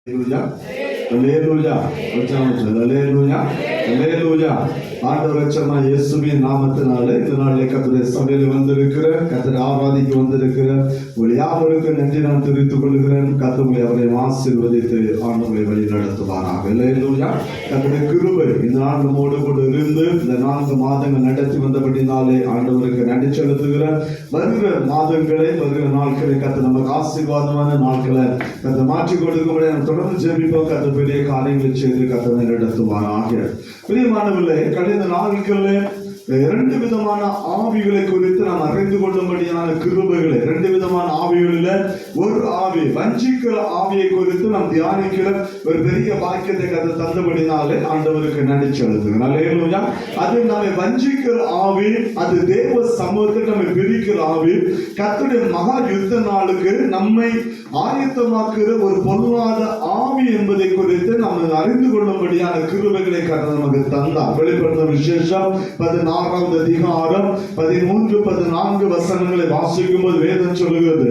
இயேசுவின் நாமத்தினாலே இந்த நாளிலே கர்த்தருடைய சபையில் வந்திருக்கிற கர்த்தரை ஆராதிக்க வந்திருக்கிற யாவருக்கு நன்றி நான் தெரிவித்துக் கொள்கிறேன். கர்த்தரை அவரை ஆசீர்வதித்து ஆண்டவரை வழி நடத்துவாராக. அல்லேலூயா. கர்த்தருடைய கிருபை இந்த நாள் நம்மோடு கூட இருந்து இந்த 4 மாதங்கள் நடத்தி வந்தபடினாலே ஆண்டவருக்கு நன்றி செலுத்துகிறேன். வருகிற மாதங்களை வருகிற நாட்களை கர்த்தர் நமக்கு ஆசீர்வாதமான நாட்களை கர்த்தர் மாற்றி கொடுக்கும்படி நாம் தொடர்ந்து ஜெபிப்போம். கர்த்தர் பெரிய காரியங்களை செய்து கர்த்தரை நடத்துவாராக. பிரியமானவர்களே, கடந்த நாட்களில் 2 விதமான ஆவிகளை குறித்து நாம் அறிந்து கொள்ளும்படியான கிருபைகளை 2 விதமான ஆவிகளில் ஒரு ஆவி வஞ்சிக்கிற ஆவியை குறித்து நாம் தியானிக்கிற ஒரு பெரிய பாக்கியத்தை கர்த்தர் தந்தபடினாலே ஆண்டவருக்கு நன்றி செலுத்துகிறோம். அல்லேலூயா. அது நம்மை வஞ்சிக்கிற ஆவி, அது தேவ சமூகத்தில் நம்மை பிரிக்கிற ஆவி, கர்த்தருடைய மகா யுத்த நாளுக்கு நம்மை ஆயத்தமாக்குகிற ஒரு பொல்லாத ஆவி என்பதை குறித்து நாம் அறிந்து கொள்ளும்படியான கிருபைகளை கர்த்தர் நமக்கு தந்தார். வெளிப்படுத்தின விசேஷம் 16வது அதிகாரம் 13, 14 வசனங்களை வாசிக்கும் போது வேதம் சொல்லுகிறது,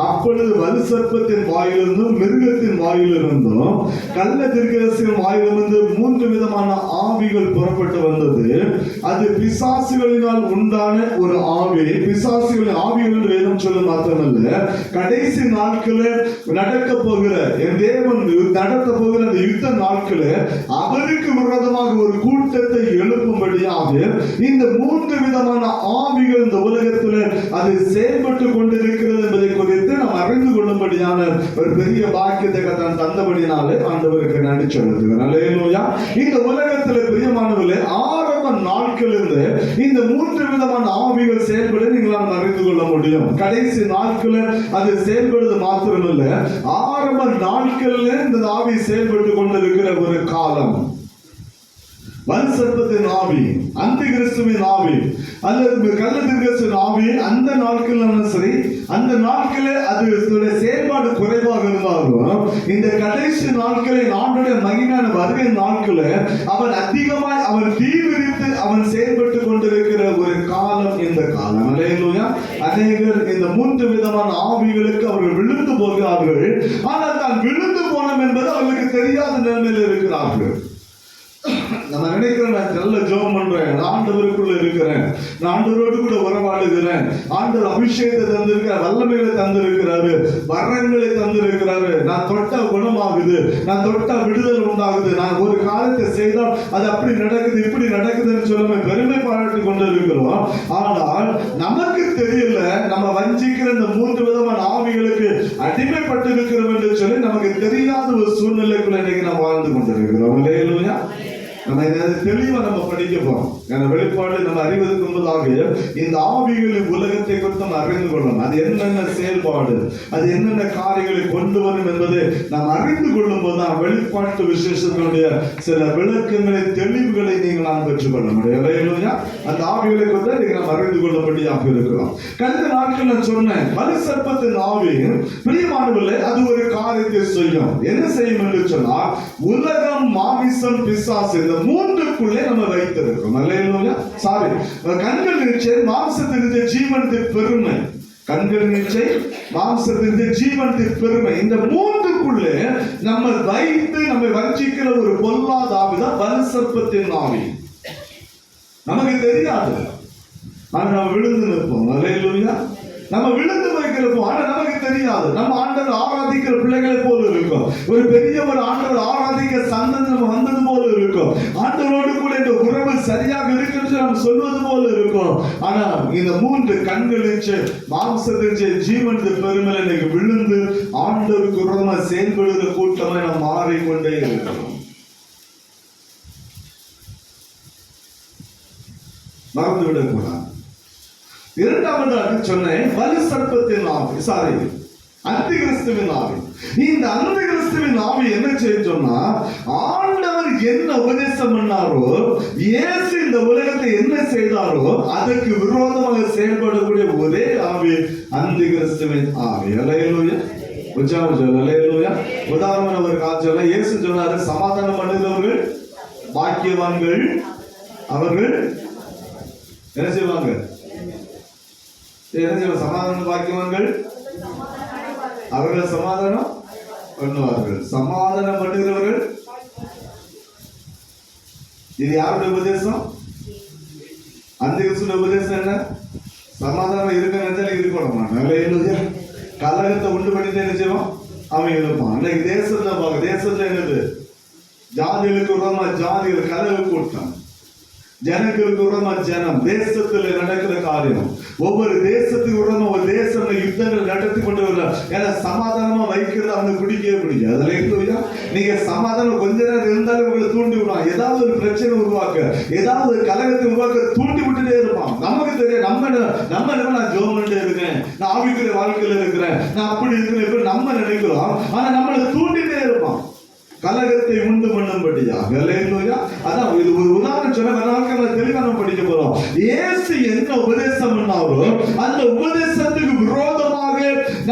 அப்பொழுது வலு சர்ப்பத்தின் வாயிலிருந்தும் மிருகத்தின் வாயிலிருந்தும் கள்ள தீர்க்கதரிசியின் வாயிலிருந்து 3 விதமான ஆவிகள் புறப்பட்டு வந்தது. அது பிசாசுகளினால் உண்டான ஒரு ஆவி. பிசாசுகளின் ஆவிகள் வேதம் சொல்ல மாத்திரமல்ல, கடைசி நாட்களில் நடக்க போகிற என் தேவன் நடத்த போகிற அந்த யுத்த நாட்களில் அவருக்கு விரோதமாக ஒரு கூட்டத்தை எழுப்பும்படியாக இந்த 3 விதமான ஆவிகள் இந்த உலகத்தில் அது செயல்பட்டு கொண்டிருக்கிறது என்பதை குறித்து நாம் அறிந்து கொள்ளும்படியான ஒரு பெரிய பாக்கியத்தை கர்த்தர் தந்தபடினாலே ஆண்டவருக்கு நன்றி செலுத்துகிறேன். அல்லேலூயா. இந்த உலகத்தில் பிரியமானவர்களே, ஆரம்ப நாட்களிலிருந்து இந்த 3 விதமான ஆவிகள் செயல்பட நீங்கள் அறிந்து கொள்ள முடியும். கடைசி நாட்களில் அது செயல்படுவது மாத்திரமல்ல, ஆரம்ப நாட்களில் இந்த ஆவி செயல்பட்டு கொண்டிருக்கிற ஒரு காலம். வலு சர்ப்பத்தின் ஆவி, அந்தி கிறிஸ்துவின் ஆவி அல்லது கள்ள தீர்க்கதரிசியின் ஆவி அந்த நாட்கள் சரி, அந்த நாட்களே அது செயல்பாடு குறைவாக இருந்தாலும் இந்த கடைசி நாட்களில் ஆண்டுடைய மகிமையான வருகை நாட்களில் அவன் அதிகமாய் அவன் தீவிரித்து அவன் செயல்பட்டு கொண்டிருக்கிற ஒரு காலம் இந்த காலம். அல்லேலூயா. அநேகர் இந்த 3 விதமான ஆவிகளுக்கு அவர்கள் விழுந்து போகிறார்கள். ஆனால் தான் விழுந்து போனோம் என்பது அவர்களுக்கு தெரியாத நிலைமையில் இருக்கிறார்கள். நம்ம நினைக்கிறேன், நான் நல்ல ஜெபம் பண்றேன், ஆண்டவருக்குள்ள இருக்கிறேன், நான் ஆண்டவரோடு கூட உறவாடுகிறேன், ஆண்டவர் அபிஷேகத்தை தந்திருக்கிறார், வல்லமைகளை தந்திருக்கிறாரு, வரங்களை தந்திருக்கிறாரு, நான் தொட்டா குணமாகுது, நான் தொட்டா விடுதல் உண்டாகுது, நான் ஒரு காரியத்தை செய்தால் அது அப்படி நடக்குது இப்படி நடக்குதுன்னு சொல்ல பெருமை பாராட்டி கொண்டு இருக்கிறோம். ஆனால் நமக்கு தெரியல, நம்ம வஞ்சிக்கிற இந்த 3 விதமான ஆவிகளுக்கு அடிமைப்பட்டு இருக்கிறோம் என்று சொல்லி நமக்கு தெரியாத ஒரு சூழ்நிலைக்குள்ள இன்னைக்கு நாம் வாழ்ந்து கொண்டிருக்கிறோம். அல்லேலூயா. நம்ம இதை தெளிவா நம்ம படிக்க போறோம். வெளிப்பாடு நம்ம அறிவதற்கு முன்பதாக இந்த ஆவிகளின் உலகத்தை குறித்து நம்ம அறிந்து கொள்ளணும். அது என்னென்ன செயல்பாடு, அது என்னென்ன காரியங்களை கொண்டு வரும் என்பதை நாம் அறிந்து கொள்ளும் போதுதான் வெளிப்பாட்டு விசேஷத்தினுடைய சில விளக்கங்களை தெளிவுகளை நீங்கள் நாம் பெற்றுக்கொள்ள முடியும். அந்த ஆவிகளை கொண்டு நீங்க நாம் அறிந்து கொள்ளப்படியாக இருக்கிறோம். கடந்த நாட்கள் நான் சொன்னேன், வலு சர்ப்பத்தின் ஆவி பிரியமானவர்களே, அது ஒரு காரியத்தை செய்யும். என்ன செய்யும் என்று சொன்னால், உலகம், மாமிசம், பிசாசு இந்த 3க்குள்ளே நம்ம வைத்திருக்கிறோம். அல்லேலூயா. சாரி, கண்கள் நிச்சய மாம்சத்தின் ஜீவனத்தின் பெருமை, கண்கள் நிச்சய மாம்சத்தின் ஜீவனத்தின் பெருமை, இந்த 3க்குள்ளே நம்ம வைத்து நம்மை வஞ்சிக்கிற ஒரு பொல்லாத ஆவிதான் வலு சர்ப்பத்தின் ஆவி. நமக்கு தெரியாது, ஆனா நம்ம விழுந்து நிற்போம். அல்லேலூயா. நம்ம விழுந்து வைக்கிறோம், ஆனா நமக்கு தெரியாது. நம்ம ஆண்டவர் ஆராதிக்கிற பிள்ளைகளை போல இருக்கும், ஒரு பெரிய ஒரு ஆண்டவர் ஆராதிக்க சந்ததி நம்ம வந்தது போல இருக்கும், ஆண்டவரோடு கூட இந்த உறவு சரியாக இருக்குன்னு நம்ம சொல்வது போல இருக்கும். ஆனா இந்த 3 கண்களிச்சு மாம்சத்தின் ஜீவனத்தின் பெருமையில இன்னைக்கு விழுந்து ஆண்டவருக்கு விரோதமா செயல்படுகிற கூட்டமா நம்ம மாறிக்கொண்டே இருக்கிறோம். மறந்து விடக்கூடாது. இரண்டாவதாக சொன்னேன், வலு சர்ப்பத்தின் ஆவி, சாரி, அந்தி கிறிஸ்துவின் ஆவி. இந்த அந்தி கிறிஸ்துவின் ஆவி என்ன செய்ய சொன்னா, ஆண்டவர் என்ன உபதேசம் பண்ணாரோ, இயேசு இந்த உலகத்தை என்ன செய்தாரோ அதற்கு விரோதமாக செயல்படக்கூடிய ஒரே ஆவி அந்தி கிறிஸ்துவின் ஆவி. அல்லேலூயா. அல்லேலூயா. உதாரணம் ஒரு காட்சி, இயேசு சொன்னாரு, சமாதானம் பண்ணுகிறவர்கள் பாக்கியவான்கள், அவர்கள் என்ன செய்வாங்க? சமாதானம் பாக்கியவான்கள், அவர்கள் சமாதானம் பண்ணுவார்கள். சமாதானம் பண்ணுகிறவர்கள். இது யாருடைய உபதேசம்? அந்த கிறிஸ்துடைய உபதேசம் என்ன? சமாதானம் இருக்க நினைச்சாலும் இருக்கணும். நல்ல கலகத்தை உண்டு பண்ணிட்டு என்ன செய்வோம்? அவன் இருப்பான். இன்னைக்கு தேசத்துல என்னது? ஜாதிகளுக்கு விரோதமா ஜாதிகள் கலகு கூட்டம், ஜனங்களுக்கு விரோதமா ஜனம். தேசத்துல நடக்கிற காரியம், ஒவ்வொரு தேசத்துக்கு விரோதமா ஒரு தேசம் யுத்தங்கள் நடத்தி கொண்டு வர. ஏன்னா சமாதானமா வைக்கிறது அவங்க பிடிக்கவே பிடிக்காது. அதுல இல்லையா, நீங்க சமாதானம் கொஞ்ச நேரம் இருந்தாலும் உங்களை தூண்டி விடுவான். ஏதாவது ஒரு பிரச்சனை உருவாக்க, ஏதாவது ஒரு கலகத்தை உருவாக்க தூண்டி விட்டுட்டே இருப்பான். நமக்கு தெரியும், நம்ம நான் ஜோம் பண்ணிட்டே இருக்கேன், நான் ஆவிக்குரிய வாழ்க்கையில இருக்கிறேன், நான் அப்படி இருக்கிறேன் நம்ம நினைக்கிறோம். ஆனா நம்மளை தூண்டிட்டே இருப்பான் கலகத்தை உண்டு பண்ணும்படியாக. அதான் இது ஒரு உதாரணம் சொன்ன தெளிவா நம்ம படிக்க போறோம். இயேசு என்ன உபதேசம் பண்ணாரோ அந்த உபதேசத்துக்கு விரோதமாக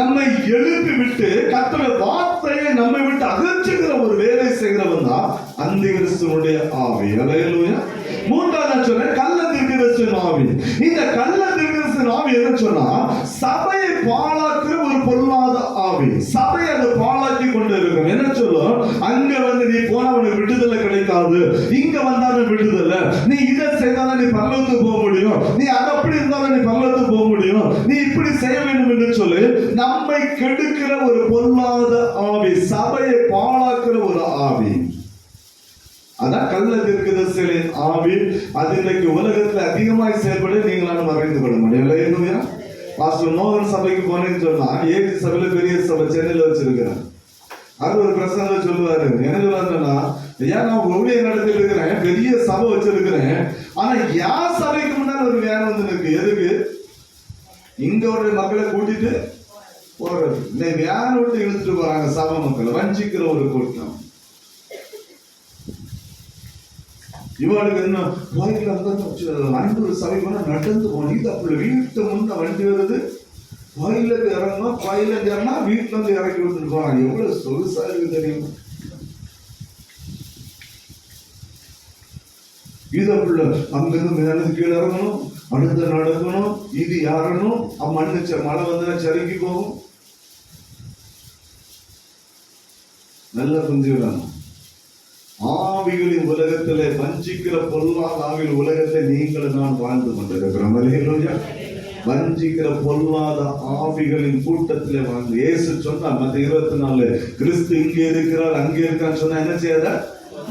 நம்மை எழுப்பி விட்டு கர்த்தருடைய வார்த்தையை நம்மை விட்டு அகற்றுகிற ஒரு வேலை செய்கிறவன் தான் அந்த கிறிஸ்துவனுடைய ஆவி. அல்லேலூயா. மூன்றாவது சொன்ன கள்ள தீர்க்கதரிசியின் ஆவி. இந்த கள்ள தீர்க்கதரிசியின் ஆவி என்ன சொன்னா, சபையை பாழாக்குற ஒரு பொல்லாத ஆவி. சபை அதை பாழாக்கி கொண்டு இருக்கும். என்ன சொல்லும், அங்க வந்து நீ போனா உனக்கு விடுதலை கிடைக்காது, இங்க வந்தாலும் விடுதலை, நீ இதை செய்தாலும் நீ பரலோகத்துக்கு போக முடியும், நீ அது அப்படி இருந்தாலும் நீ பரலோகத்துக்கு போக முடியும், நீ இப்படி செய்ய வேண்டும் என்று சொல்லி நம்மை கெடுக்கிற ஒரு பொல்லாத ஆவி, சபையை பாழாக்குற ஒரு ஆவி. அதான் கள்ள தீர்க்கதரிசிகளின் ஆவி. அது இன்னைக்கு உலகத்துல அதிகமாய் செயல்பட நீங்களாலும் அறிந்து கொள்ள முடியும். பாஸ்டர் மோகன் சபைக்கு போனேன்னு சொன்னா, ஏசி சபையில பெரிய சபை சென்னையில வச்சிருக்கிறேன். அது ஒரு பிரசங்க சொல்லுவாரு. என்ன சொல்லுவாருன்னா, ஏன் நான் ஊழிய நடத்திட்டு இருக்கிறேன், பெரிய சபை வச்சிருக்கிறேன், ஆனா யார் சபைக்கு முன்னாடி ஒரு வேன் வந்து இருக்கு. எதுக்கு? இங்க ஒரு மக்களை கூட்டிட்டு போறது. இந்த வேன் விட்டு இழுத்துட்டு போறாங்க சபை மக்களை, வஞ்சிக்கிற ஒரு கூட்டம். இவளுக்கு என்ன கோயில அன்பு சபை போனா நடந்து போனோம். இது அப்படி வீட்டு முன்ன வண்டி வருது, கோயிலுக்கு இறங்கணும், கோயிலுக்கு இறங்கினா வீட்டுல இருந்து இறக்கி விட்டுட்டு போறாங்க. எவ்வளவு சொகுசா இருக்கு தெரியும். இது அப்படி அங்கிருந்து மேல கீழே இறங்கணும், அடுத்த நடக்கணும், இது யாரணும், மண்ணு மழை வந்தா சறுக்கி போகும். நல்லா புரிஞ்சுக்கிறாங்க. ஆவிகளின் உலகத்திலே வஞ்சிக்கிற பொல்லாத ஆவிகள் உலகத்தை நீங்கள் நான் வாழ்ந்து கொண்டிருக்கிறோம். வஞ்சிக்கிற பொல்லாத ஆவிகளின் கூட்டத்திலே வாழ்ந்து. இயேசு சொன்னார் மத்திய 24, கிறிஸ்து இங்கே இருக்கிறார் அங்கே இருக்கான்னு சொன்னா என்ன செய்யாத?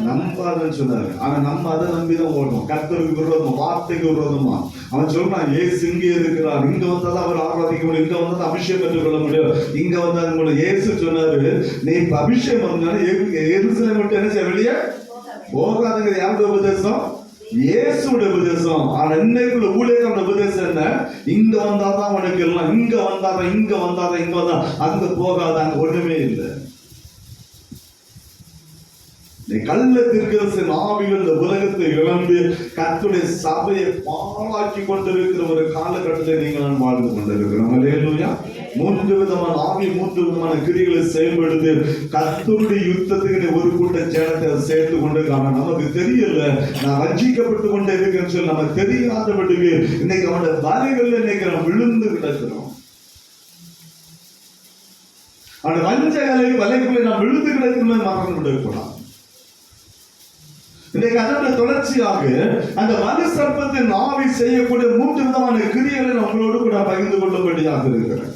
நம்பாதன்னு சொன்னாரு. ஆனா நம்ம அதை நம்பிதான் ஓடணும். கர்த்தருக்கு விரோதமா, வார்த்தைக்கு விரோதமா. அவன் சொல்றான், இயேசு இங்கே இருக்கிறார், இங்க வந்தாதான் அவர் ஆராதிக்க முடியும், இங்க வந்தா அபிஷேகம் பெற்றுக் கொள்ள முடியும், இங்க வந்தா இயேசு சொன்னாரு, நீ அபிஷேகம் வந்தாலும் எருசலேம் மட்டும் என்ன செய்ய வெளியே போகாதுங்கிற யாருடைய உபதேசம்? இயேசுடைய உபதேசம். ஆனா இன்னைக்குள்ள ஊழியர்களோட உபதேசம் என்ன? இங்க வந்தாதான் உனக்கு எல்லாம், இங்க வந்தாதான், இங்க வந்தாதான், இங்க வந்தா அங்க போகாத, அங்க ஒண்ணுமே இல்லை. கள்ள தீர்க்கதரிசியின் ஆவிகள் இந்த உலகத்தை இழந்து கர்த்தருடைய சபையை பாழாக்கி கொண்டிருக்கிற ஒரு காலகட்டத்தை நீங்கள் நான் வாழ்ந்து கொண்டிருக்கிறோம். அல்லேலூயா. 3 விதமான ஆவி, 3 விதமான கிரிகளை செயல்படுத்தி கர்த்தருடைய யுத்தத்துக்கு ஒரு கூட்ட ஜனத்தை சேர்த்து கொண்டு நமக்கு தெரியல, நான் வஞ்சிக்கப்பட்டு கொண்டே இருக்கேன்னு சொல்லி நமக்கு தெரியாதபடிக்கு இன்னைக்கு அவனுடைய வலைகள்ல இன்னைக்கு நம்ம விழுந்து கிடக்கிறோம். அந்த வஞ்சகலை வலைக்குள்ளே நாம் விழுந்து கிடக்கிறோம், மறந்து விடக்கூடாது. இன்றைக்கு அதனுடைய தொடர்ச்சியாக அந்த மனு சர்ப்பத்தின் ஆவி செய்யக்கூடிய 3 விதமான கிரியைகளை நான் உங்களோடு கூட பகிர்ந்து கொள்ளும்படியாக இருக்கிறேன்.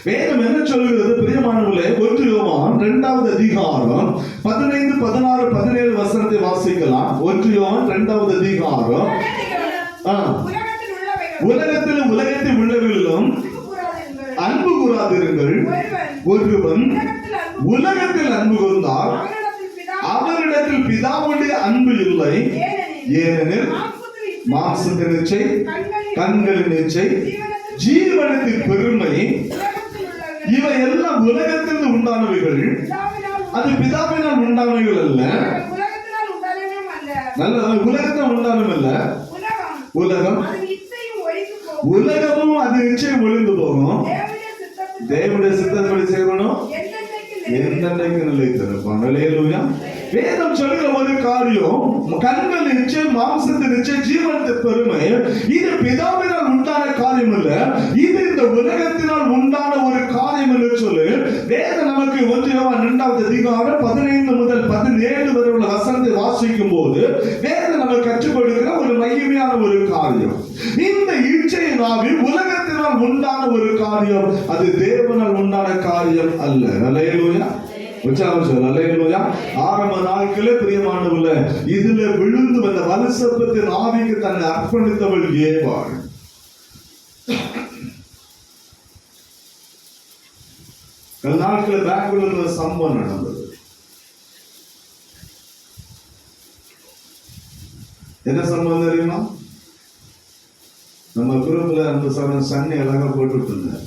வேதம் என்ன சொல்கிறது பிரியமானவர்களே? 1 யோவான் 2வது அதிகாரம் 15, 16, 17 வசனத்தை வாசிக்கலாம். 1 யோவான் 2வது அதிகாரம். உலகத்தில் உள்ளவர்களும் அன்பு கூறாதிருங்கள். ஒருவன் உலகத்தில் அன்பு கூர்ந்தால் அவரிடத்தில் பிதாவுடைய அன்பு இல்லை. ஏனெனில் மாம்சத்தின் இச்சை, கண்களின் இச்சை, ஜீவனத்தின் பெருமை இவை எல்லாம் உலகத்தில் உண்டானவைகள், அது பிதாவினால் உண்டானவைகள் அல்ல. நல்ல உலகத்தில் உண்டானவல்ல. உலகமும் அது நிச்சயம் ஒழிந்து போகும். தேவனுடைய சித்தப்படி செய்யணும், என்னென்னைக்கு நிலைத்திருப்பான். அல்லேலூயா. வேதம் சொல்லுகிற ஒரு காரியம், கண்கள் நிச்சயம், மாம்சத்தின் நிச்சயம், ஜீவனத்தின் பெருமை, இது பிதாவினால் உண்டான காரியம் இல்ல, இது இந்த உலகத்தினால் உண்டான ஒரு காரியம் என்று சொல்லி வேதம் நமக்கு 1 யோவான் 2வது அதிகாரம் 15 முதல் 17 வரை உள்ள வசனத்தை வாசிக்கும் போது வேதம் நமக்கு கற்றுக் கொடுக்கிற ஒரு மகிமையான ஒரு காரியம். இந்த இச்சையின் ஆவி உலகத்தினால் உண்டான ஒரு காரியம், அது தேவனால் உண்டான காரியம் அல்ல. அல்லேலூயா. ஆரம்ப நாட்களே பிரியமானவர்களே, இதுல விழுந்து வந்த வலுசர்ப்பத்தின் ஆவிக்கு தன்னை அர்ப்பணித்தவள் ஏவாள். சில நாட்கள் பெங்களூர்ல சம்பவம் நடந்தது. என்ன சம்பவம் தெரியுமா? நம்ம குரூப்ல அந்த சன்னி அழகா போட்டுட்டு இருந்தார்.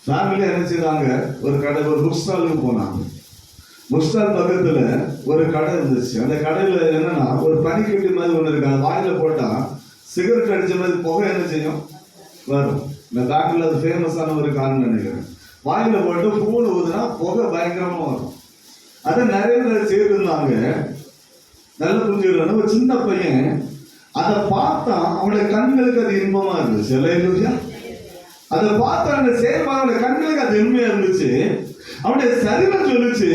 ஃபேமிலி என்ன செய்தாங்க, ஒரு கடை, ஒரு புக் ஸ்டாலுக்கு போனாங்க. புக் ஸ்டால் பக்கத்துல ஒரு கடை இருந்துச்சு. அந்த கடையில என்னன்னா ஒரு பனிக்கட்டி மாதிரி ஒண்ணு இருக்கு. அது வாயில போட்டா சிகரெட் அடிச்ச மாதிரி புகை என்ன செய்யும், வரும். இந்த பேங்க்ல அது ஃபேமஸான ஒரு காரணம் நினைக்கிறேன். வாயில போட்டு பூனை ஊதுனா புகை பயங்கரமா வரும். அதை நிறைய பேர் செய்திருந்தாங்க. நல்ல புரிஞ்சுக்கணும். ஒரு சின்ன பையன் அதை பார்த்தா அவனுடைய கண்களுக்கு அது இன்பமா இருந்துச்சு. அல்லேலூயா. அதை பார்த்தா அந்த செயல்பாடு கண்களுக்கு அது இன்பமா இருந்துச்சு. அவனுடைய சரீரம் சொல்லுச்சு,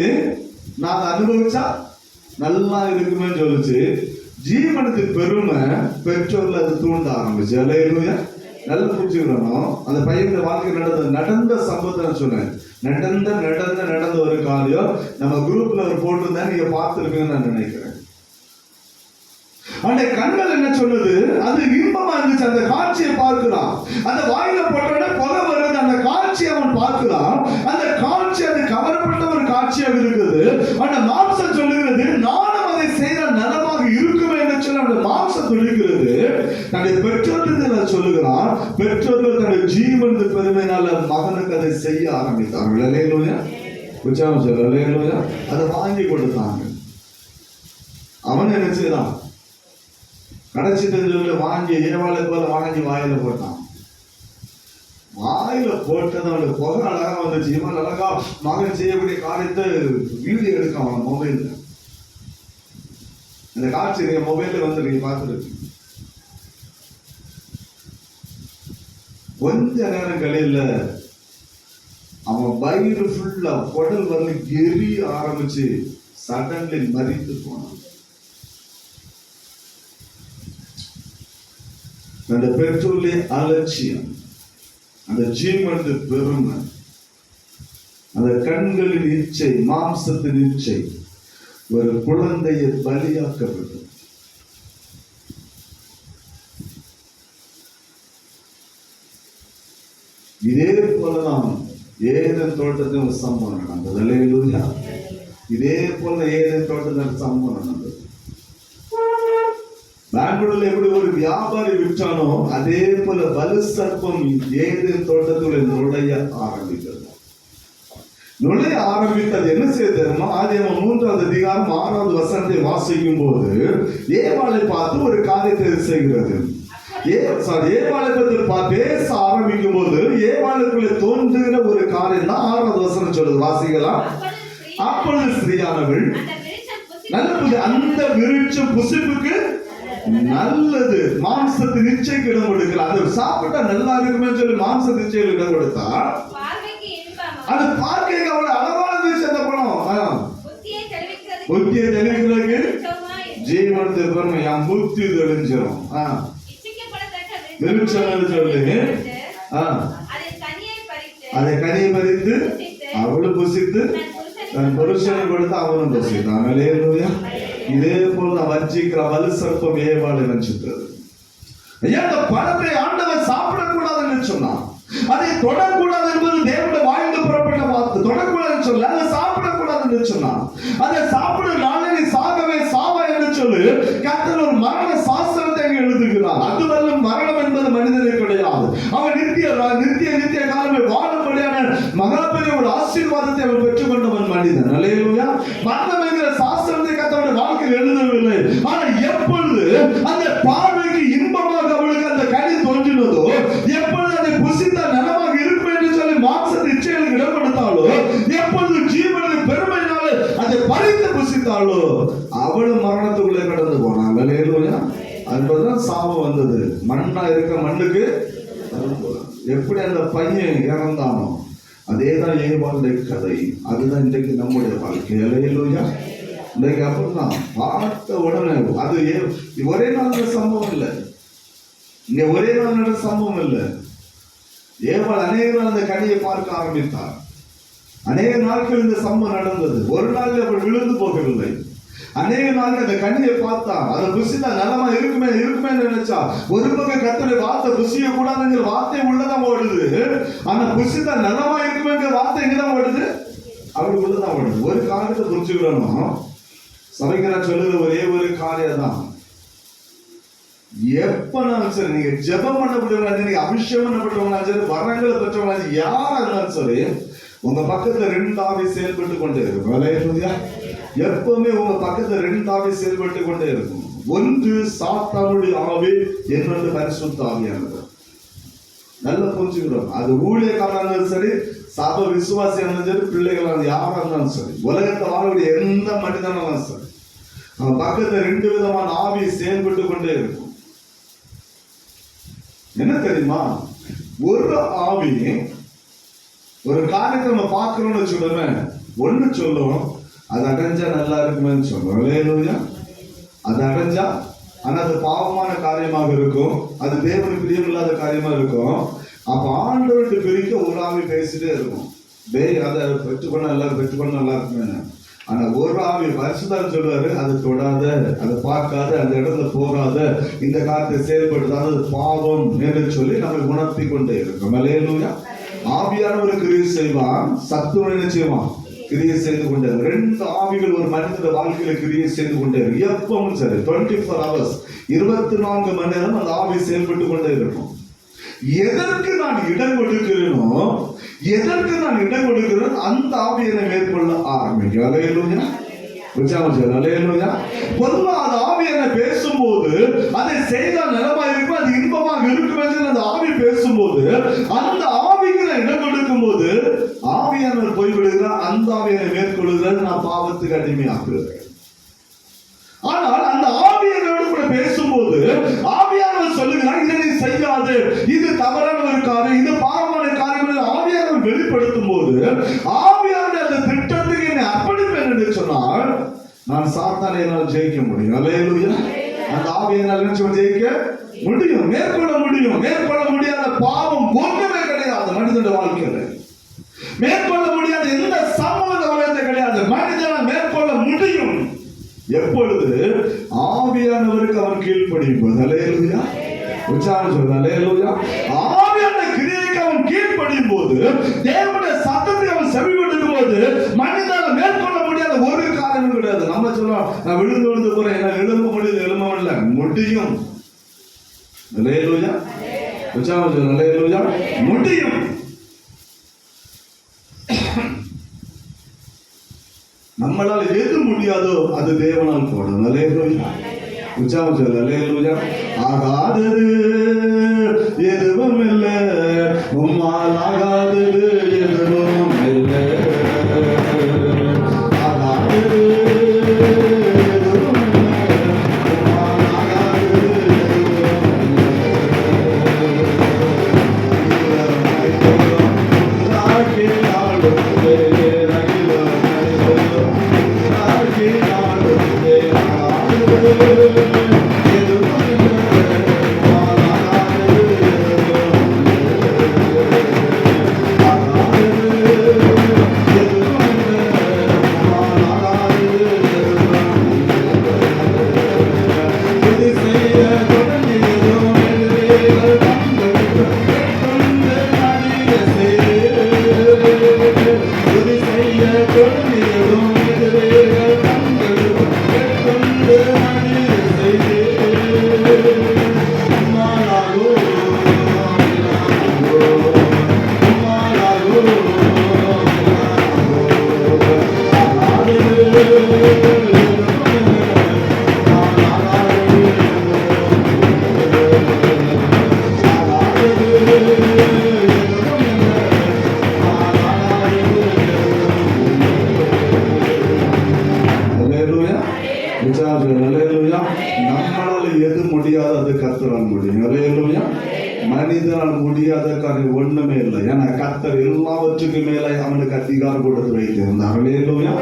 நான் அதை அனுபவிச்சா நல்லா இருக்குமே சொல்லுச்சு. ஜீவனத்தின் பெருமை பெற்றோர்ல அது தூண்ட ஆரம்பிச்சு. அல்லேலூயா. நல்ல புரிஞ்சுக்கணும். அந்த பையனுடைய வாழ்க்கை நடந்த சம்பவத்தை நான் சொன்னேன். நடந்த ஒரு காரியம் நம்ம குரூப்ல ஒரு போட்டிருந்தா நீங்க பார்த்துருப்பீங்கன்னு நான் நினைக்கிறேன். அந்த கண்கள் என்ன சொல்லுது, அது இன்பமா இருந்துச்சு. அந்த காட்சியை பார்க்கிறான். அந்த வாயில போட்டோட புகை வருது. அந்த காட்சியை அவன் பார்க்கிறான். அந்த காட்சி அது கவரப்பட்ட ஒரு காட்சியாக இருக்குது. அந்த மாம்சம் சொல்லுகிறது, நானும் அதை செய்த நலமாக இருக்குமே என்று சொல்லி அந்த மாம்சம் சொல்லுகிறது. தன்னுடைய பெற்றோர்கள் சொல்லுகிறான். பெற்றோர்கள் தன்னுடைய ஜீவனது பெருமையினால மகனுக்கு அதை செய்ய ஆரம்பித்தார்கள். அல்லேலூயா. உற்சாகம் சொல்ல. அல்லேலூயா. அதை வாங்கி கொடுத்தாங்க. அவன் என்ன செய்தான், கடைசிட்டு வாங்கி ஏவாளை போல வாங்கி வாயில போட்டான். வாயில போட்டது அவனுக்கு புகை அழகா வந்துச்சு. இவன் அழகா மகன் செய்யக்கூடிய காரியத்தை வீடியோ எடுக்க அவன் மொபைல்ல. இந்த காட்சி நீங்க மொபைல்ல வந்து நீங்க பார்த்துருக்கு. கொஞ்ச நேரம் கழியில அவன் வயிறு ஃபுல்லா குடல் வந்து எரிய ஆரம்பிச்சு சடன்லி மரித்து போனான். அந்த பெற்றோர்லே அலட்சியம், அந்த ஜீவனது பெருமை, அந்த கண்களின் இச்சை, மாம்சத்தின் இச்சை ஒரு குழந்தையை பலியாக்கப்பட்டது. இதே போலதான் ஏதேன் தோட்டத்தில் ஒரு சம்பவம் நடந்தது. அல்லேலூயா. இதே போல ஏதேன் தோட்டத்தில் சம்பவம் நடந்தது. பெங்களூர்ல எப்படி ஒரு வியாபாரி விற்றானோ அதே போல வலு சர்ப்பம் ஏதேன் தோட்டத்தில் நுழைய ஆரம்பித்தது. என்ன செய்தமா, ஆதியாகமம் 3வது அதிகாரம் 6வது வசனத்தை வாசிக்கும் போது ஏவாளை பார்த்து ஒரு காரியத்தை செய்கிறது. ஏவாளை பற்றி பேச ஆரம்பிக்கும் போது ஏவாளுக்குள்ள தோன்றுகிற ஒரு காரியம் தான் 6வது வசனம் சொல்லுது. வாசிக்கலாம். அப்பொழுது ஸ்திரீயானவள் நல்ல அந்த விருட்சம் புசிப்புக்கு நல்லது, மாம்சத்தின் இச்சைக்கு இடம் கொடுக்கிறார். அது சாப்பிட்டா நல்லா இருக்குமே சொல்லி மாம்சத்தின் இச்சைக்கு இடம் கொடுத்தா அது பார்க்க அவ்வளவு அழகான விஷயம். அந்த படம் புத்தியை தெளிவுக்கு ஜீவனத்தை பெருமை என் புத்தி தெளிஞ்சிடும். சொல்லி அதை கனியை பறித்து அவளும் புசித்து தன் புருஷனை கொடுத்து அவனும் புசித்தான். அல்லேலூயா. இதே போல வஞ்சிக்கிற வலு சர்ப்பம் ஏவாளை வஞ்சித்தது. அந்த பழத்தை ஆண்டவர் சாப்பிடக்கூடாதுன்னு சொன்னான். அதை தொடக்கூடாது என்பது தேவனுடைய வாய்ந்து புறப்பட்ட வார்த்தை. தொடக்கூடாதுன்னு சொல்ல, அதை சாப்பிடக்கூடாதுன்னு சொன்னான். அதை சாப்பிட நாளை நீ சாகவே சாவா என்று சொல்லி கர்த்தர் ஒரு மரண சாஸ்திரத்தை எழுதுகிறார். அதுவல்ல மரணம் என்பது மனிதனே கிடையாது. அவன் நித்திய காலமே வாழும்படியான மகா பெரிய ஒரு ஆசீர்வாதத்தை அவன் பெற்றுக்கொண்டவன் மனிதன். அல்லேலூயா. மரணம் என்கிற சாஸ்திரத்தை கர்த்தருடைய வாழ்க்கையில் எழுதவில்லை. ஆனால் எப்பொழுது அந்த பார்வைக்கு இன்பமாக அவளுக்கு அந்த கனி தோன்றினதோ, எப்பொழுது அதை புசித்த நலமாக இருக்கும் என்று சொல்லி மாம்சத்தை இச்சைகளுக்கு இடம் கொடுத்தாலோ, எப்பொழுது ஜீவனது பெருமையினால அதை பறித்து புசித்தாளோ அவளும் மரணத்துக்குள்ளே கடந்து போனாங்க. அல்லேலூயா. அதுதான் சாபம் வந்தது. மண்ணா இருக்க மண்ணுக்கு எப்படி அந்த பையன் இறந்தானோ அதேதான் ஏவாளுடைய கதை. அதுதான் இன்றைக்கு நம்முடைய வாழ்க்கை. அல்லேலூயா. இன்றைக்கு அப்படிதான் பார்த்த உடனே அது ஒரே நாள் சம்பவம் இல்லை, இங்க ஒரே நாள் நடந்த சம்பவம் இல்லை. ஏவாள் அநேக நாள் அந்த கனியை பார்க்க ஆரம்பித்தார். அநேக நாட்கள் இந்த சம்பவம் நடந்தது. ஒரு நாள் அவள் விழுந்து போகவில்லை. அநேக நாள் அந்த கனியை பார்த்தா அதை புசித்தா நலமா இருக்குமே நினைச்சா. ஒரு பக்கம் கர்த்தருடைய வார்த்தை புசிய கூடாதுங்கிற வார்த்தை உள்ளதான் ஓடுது. ஆனா புசித்தா நலமா இருக்குமே வார்த்தை எங்கதான் ஓடுது? அவளுக்கு உள்ளதான் ஓடுது. ஒரு காரியத்தை புரிஞ்சுக்கிறோம். சபைக்கு நான் சொல்லுற ஒரே ஒரு காரியம் தான், எப்பனாலும் சரி நீங்க ஜெபம் பண்ணப்பட்டவங்களா, நீங்க அபிஷேகம் பண்ணப்பட்டவங்களா சரி, வரங்களை பெற்றவங்களா யாரா இருந்தாலும் சரி, உங்க பக்கத்துல 2 ஆவி செயல்பட்டு கொண்டே இருக்கும். அல்லேலூயா. எப்பவுமே உங்க பக்கத்துல 2 ஆவி செயல்பட்டு கொண்டே இருக்கும். ஒன்று சாத்தானுடைய ஆவி, இன்னொன்று பரிசுத்த ஆவியானது. நல்லா புரிஞ்சுக்கிறோம். அது ஊழியக்காரா இருந்தாலும் சரி, சப விசுவாசியா இருந்தாலும் சரி, பிள்ளைகள் யாரா இருந்தாலும் சரி, உலகத்தை வாழக்கூடிய எந்த மனிதனாலும் சரி, அவன் பக்கத்துல 2 விதமான ஆவி செயல்பட்டு கொண்டே இருக்கும். என்ன தெரியுமா? ஒரு ஆவி ஒரு காரியத்தை நம்ம பார்க்கணும்னு வச்சுக்கோமே, ஒண்ணு சொல்லும் அது அடைஞ்சா நல்லா இருக்குமே சொல்லும். அல்லேலூயா. அது அடைஞ்சா ஆனா அது பாவமான காரியமாக இருக்கும், அது தேவனுக்கு பிரியமில்லாத காரியமா இருக்கும். அப்ப ஆண்டவர்கிட்ட பிரிக்க ஒரு ஆவி பேசிட்டே இருக்கும், அதை பெற்றுக்கொள்ள நல்லா இருக்குமே. ஆனா ஒரு ஆவி பரிசுத்தர் சொல்லுவாரு, அதை தொடாத, அதை பார்க்காத, அந்த இடத்துல போகாத, இந்த காரியத்தை செயல்படுத்தாத, அது பாவம் என்று சொல்லி நம்ம உணர்த்தி கொண்டே இருக்கும். அல்லேலூயா. ஆவியானவர் கிரியை செய்வான், சத்துவன் என்ன செய்வான்? கிரியை செய்து கொண்டே. 2 ஆவிகள் ஒரு மனித வாழ்க்கையில கிரியை செய்து கொண்டே இருக்கும். எப்பவும் சரி, 24 hours 24 மணி நேரம் அந்த ஆவி செயல்பட்டு கொண்டே இருக்கும். எதற்கு நான் இடம் கொடுக்கிறேனோ, அந்த ஆவியை மேற்கொள்ள ஆரம்பிக்கும். அல்லேலூயா. அல்லேலூயா. பொதுவா அந்த ஆவி என்ன பேசும்போது அதை செய்தால் நலமா இருக்கும், அது இன்பமாக இருக்கும் என்று அந்த ஆவி பேசும்போது, அந்த ஆவிக்கு நான் இடம் கொடுக்கும் போது ஆவியானவர் போய்விடுகிறார், அந்த ஆவியை மேற்கொள்ளுகிறார், நான் பாவத்துக்கு அடிமையாக்குகிறேன். ஆனால் அந்த ஆவியானவரோடு கூட பேசும்போது ஆவியானவர் சொல்லுகிறார், இதை நீ செய்யாது, இது தவறான ஒரு காரியம், இது பாவமான காரியம். ஆவியானவர் வெளிப்படுத்தும் போது ஆவியானவர் அந்த திட்டத்துக்கு என்னை அர்ப்பணிப்பேன் என்று சொன்னால் நான் சாத்தானை என்னால் ஜெயிக்க முடியும். அல்லேலூயா. அந்த ஆவியினால் ஜெயிக்க முடியும், மேற்கொள்ள முடியும். மேற்கொள்ள முடியாத பாவம் ஒன்றுமே கிடையாது மனிதனுடைய வாழ்க்கையில. மேற்கொள்ள முடியாத எந்த சமூக வளர்ச்சி கிடையாது. மனிதனால் மேற்கொள்ள முடியும் எப்பொழுது ஆவியானவருக்கு அவன் கீழ்ப்படியும் போது. அல்லேலூயா. உச்சாரணம் சொல்லுங்க. அல்லேலூயா. ஆவியான கிரியைக்கு அவன் கீழ்ப்படியும் போது, தேவனுடைய சத்தத்தை அவன் செவி கொடுக்கும் போது, மனிதனால் மேற்கொள்ள முடியாத ஒரு காரணமும் கிடையாது. நம்ம சொல்றோம், நான் விழுந்து போறேன், என்ன எழும்ப முடியுது, எழும்பவில்லை, முடியும். அல்லேலூயா. உச்சாரணம் சொல்லுங்க. அல்லேலூயா. முடியும். நம்மளால் எது முடியாதோ அது தேவனால் கூடும். அல்லேலூயா. உச்சாரணம் சொல்லுங்க. அல்லேலூயா. ஆகாதது எதுவும் இல்லை, உம்மால் ஆகாதது எதுவும் இல்லை. ஆகாதது எதுவும் இல்லை, உம்மால் ஆகாதது மனிதனால் முடியாத காரியம் ஒண்ணுமே இல்லை. ஏன்னா கர்த்தர் எல்லாவற்றுக்கும் மேல அவனுக்கு அதிகாரம் கொடுத்து வைத்திருந்தார். அல்லேலூயா.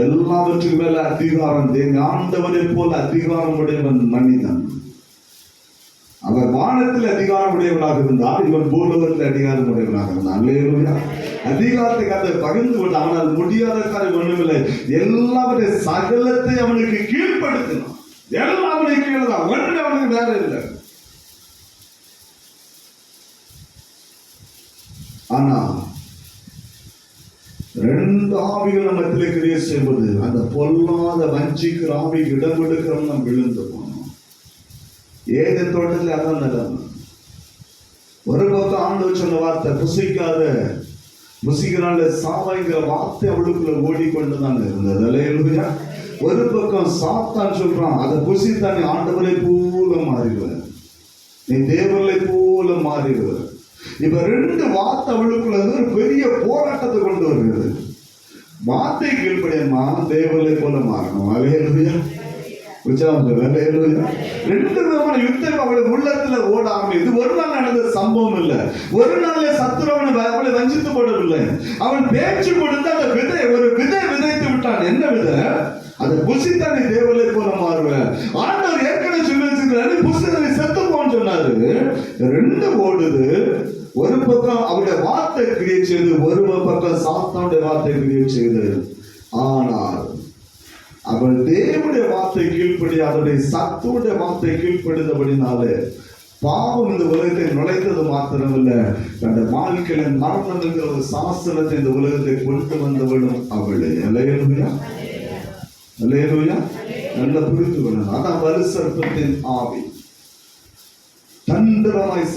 எல்லாவற்றுக்கும் மேல அதிகாரம் ஆண்டவரை போல அதிகாரம் உடையவன் மனிதன். அவர் வானத்தில் அதிகாரம் உடையவனாக இருந்தார், இவன் பூலோகத்தில் அதிகாரம் உடையவனாக இருந்தான். அல்லேலூயா. அதிகாரத்தை கர்த்தர் பகிர்ந்து கொண்டான். ஆனால் முடியாத காரியம் ஒண்ணுமில்லை. எல்லாவற்றை சகலத்தை அவனுக்கு கீழ்ப்படுத்தினான். எல்லாம் அவனுக்கு கீழ்தான், ஒன்று அவனுக்கு வேற இல்லை. ஆனா ரெண்டு ஆவிகள் நம்மத்திலே கிரியை செய்வது, அந்த பொல்லாத வஞ்சிக்கிற ஆவிக்கு இடம் கொடுக்கிறோம், நம்ம விழுந்து போனோம். ஏதேன் தோட்டத்தில் அதான் நிலைமை. ஒரு பக்கம் ஆண்டவர் சொன்ன வார்த்தை புசிக்கிறாள் சாவாய்ங்கிற வார்த்தை அவளுக்குள்ள ஓடிக்கொண்டுதான் இருந்தது. அல்லேலூயா. ஒரு பக்கம் சாத்தான் சொல்றான், அதை புசித்தான் நீ ஆண்டவரை போல மாறிடுவ, நீ தேவர்களை போல மாறிடுவ. இப்ப ரெண்டு வார்த்தை அவளுக்குள்ள ஒரு பெரிய போராட்டத்தை கொண்டு வருகிறது. வார்த்தை கீழ்ப்படியமா தேவர்களை போல மாறணும். அல்லேலூயா. ரெண்டு விதமான யுத்தம் அவளுக்கு உள்ளத்துல ஓட ஆரம்பிச்சு. இது ஒரு நாள் நடந்த சம்பவம் இல்ல. ஒரு நாள்ல சத்துரு அவளை வஞ்சித்து போடவில்லை. அவன் பேச்சு கொடுத்து அந்த ஒரு விதை விதைத்து விட்டான். என்ன விதை? அதை புசித்தானே தேவலை போல மாறுவேன். ஆண்டவர் ஏற்கனவே சொல்லி வச்சிருக்காரு, புசித்தனை செத்து போன்னு சொன்னாரு. ரெண்டு ஓடுது. ஒரு பக்கம் அவருடைய வார்த்தை கிரியை செய்து, ஒரு பக்கம் சாத்தானுடைய வார்த்தை கிரியை செய்து. ஆனால் அவள் தேவனுடைய வார்த்தை கீழ்ப்படி, அவருடைய சத்துடைய வார்த்தை கீழ்ப்படுதபடினாலே பாவம் இந்த உலகத்தை நுழைந்தது மாத்திரமல்ல, அந்த வாழ்க்கையில மரணம் என்கிற ஒரு சாஸ்திரத்தை இந்த உலகத்தை கொண்டு வந்தவளும் அவளே. அல்லேலூயா. அல்லேலூயா. நல்ல புரிந்து கொள்ளணும். அதான் வலு சர்ப்பத்தின் ஆவி. தந்திரமாய்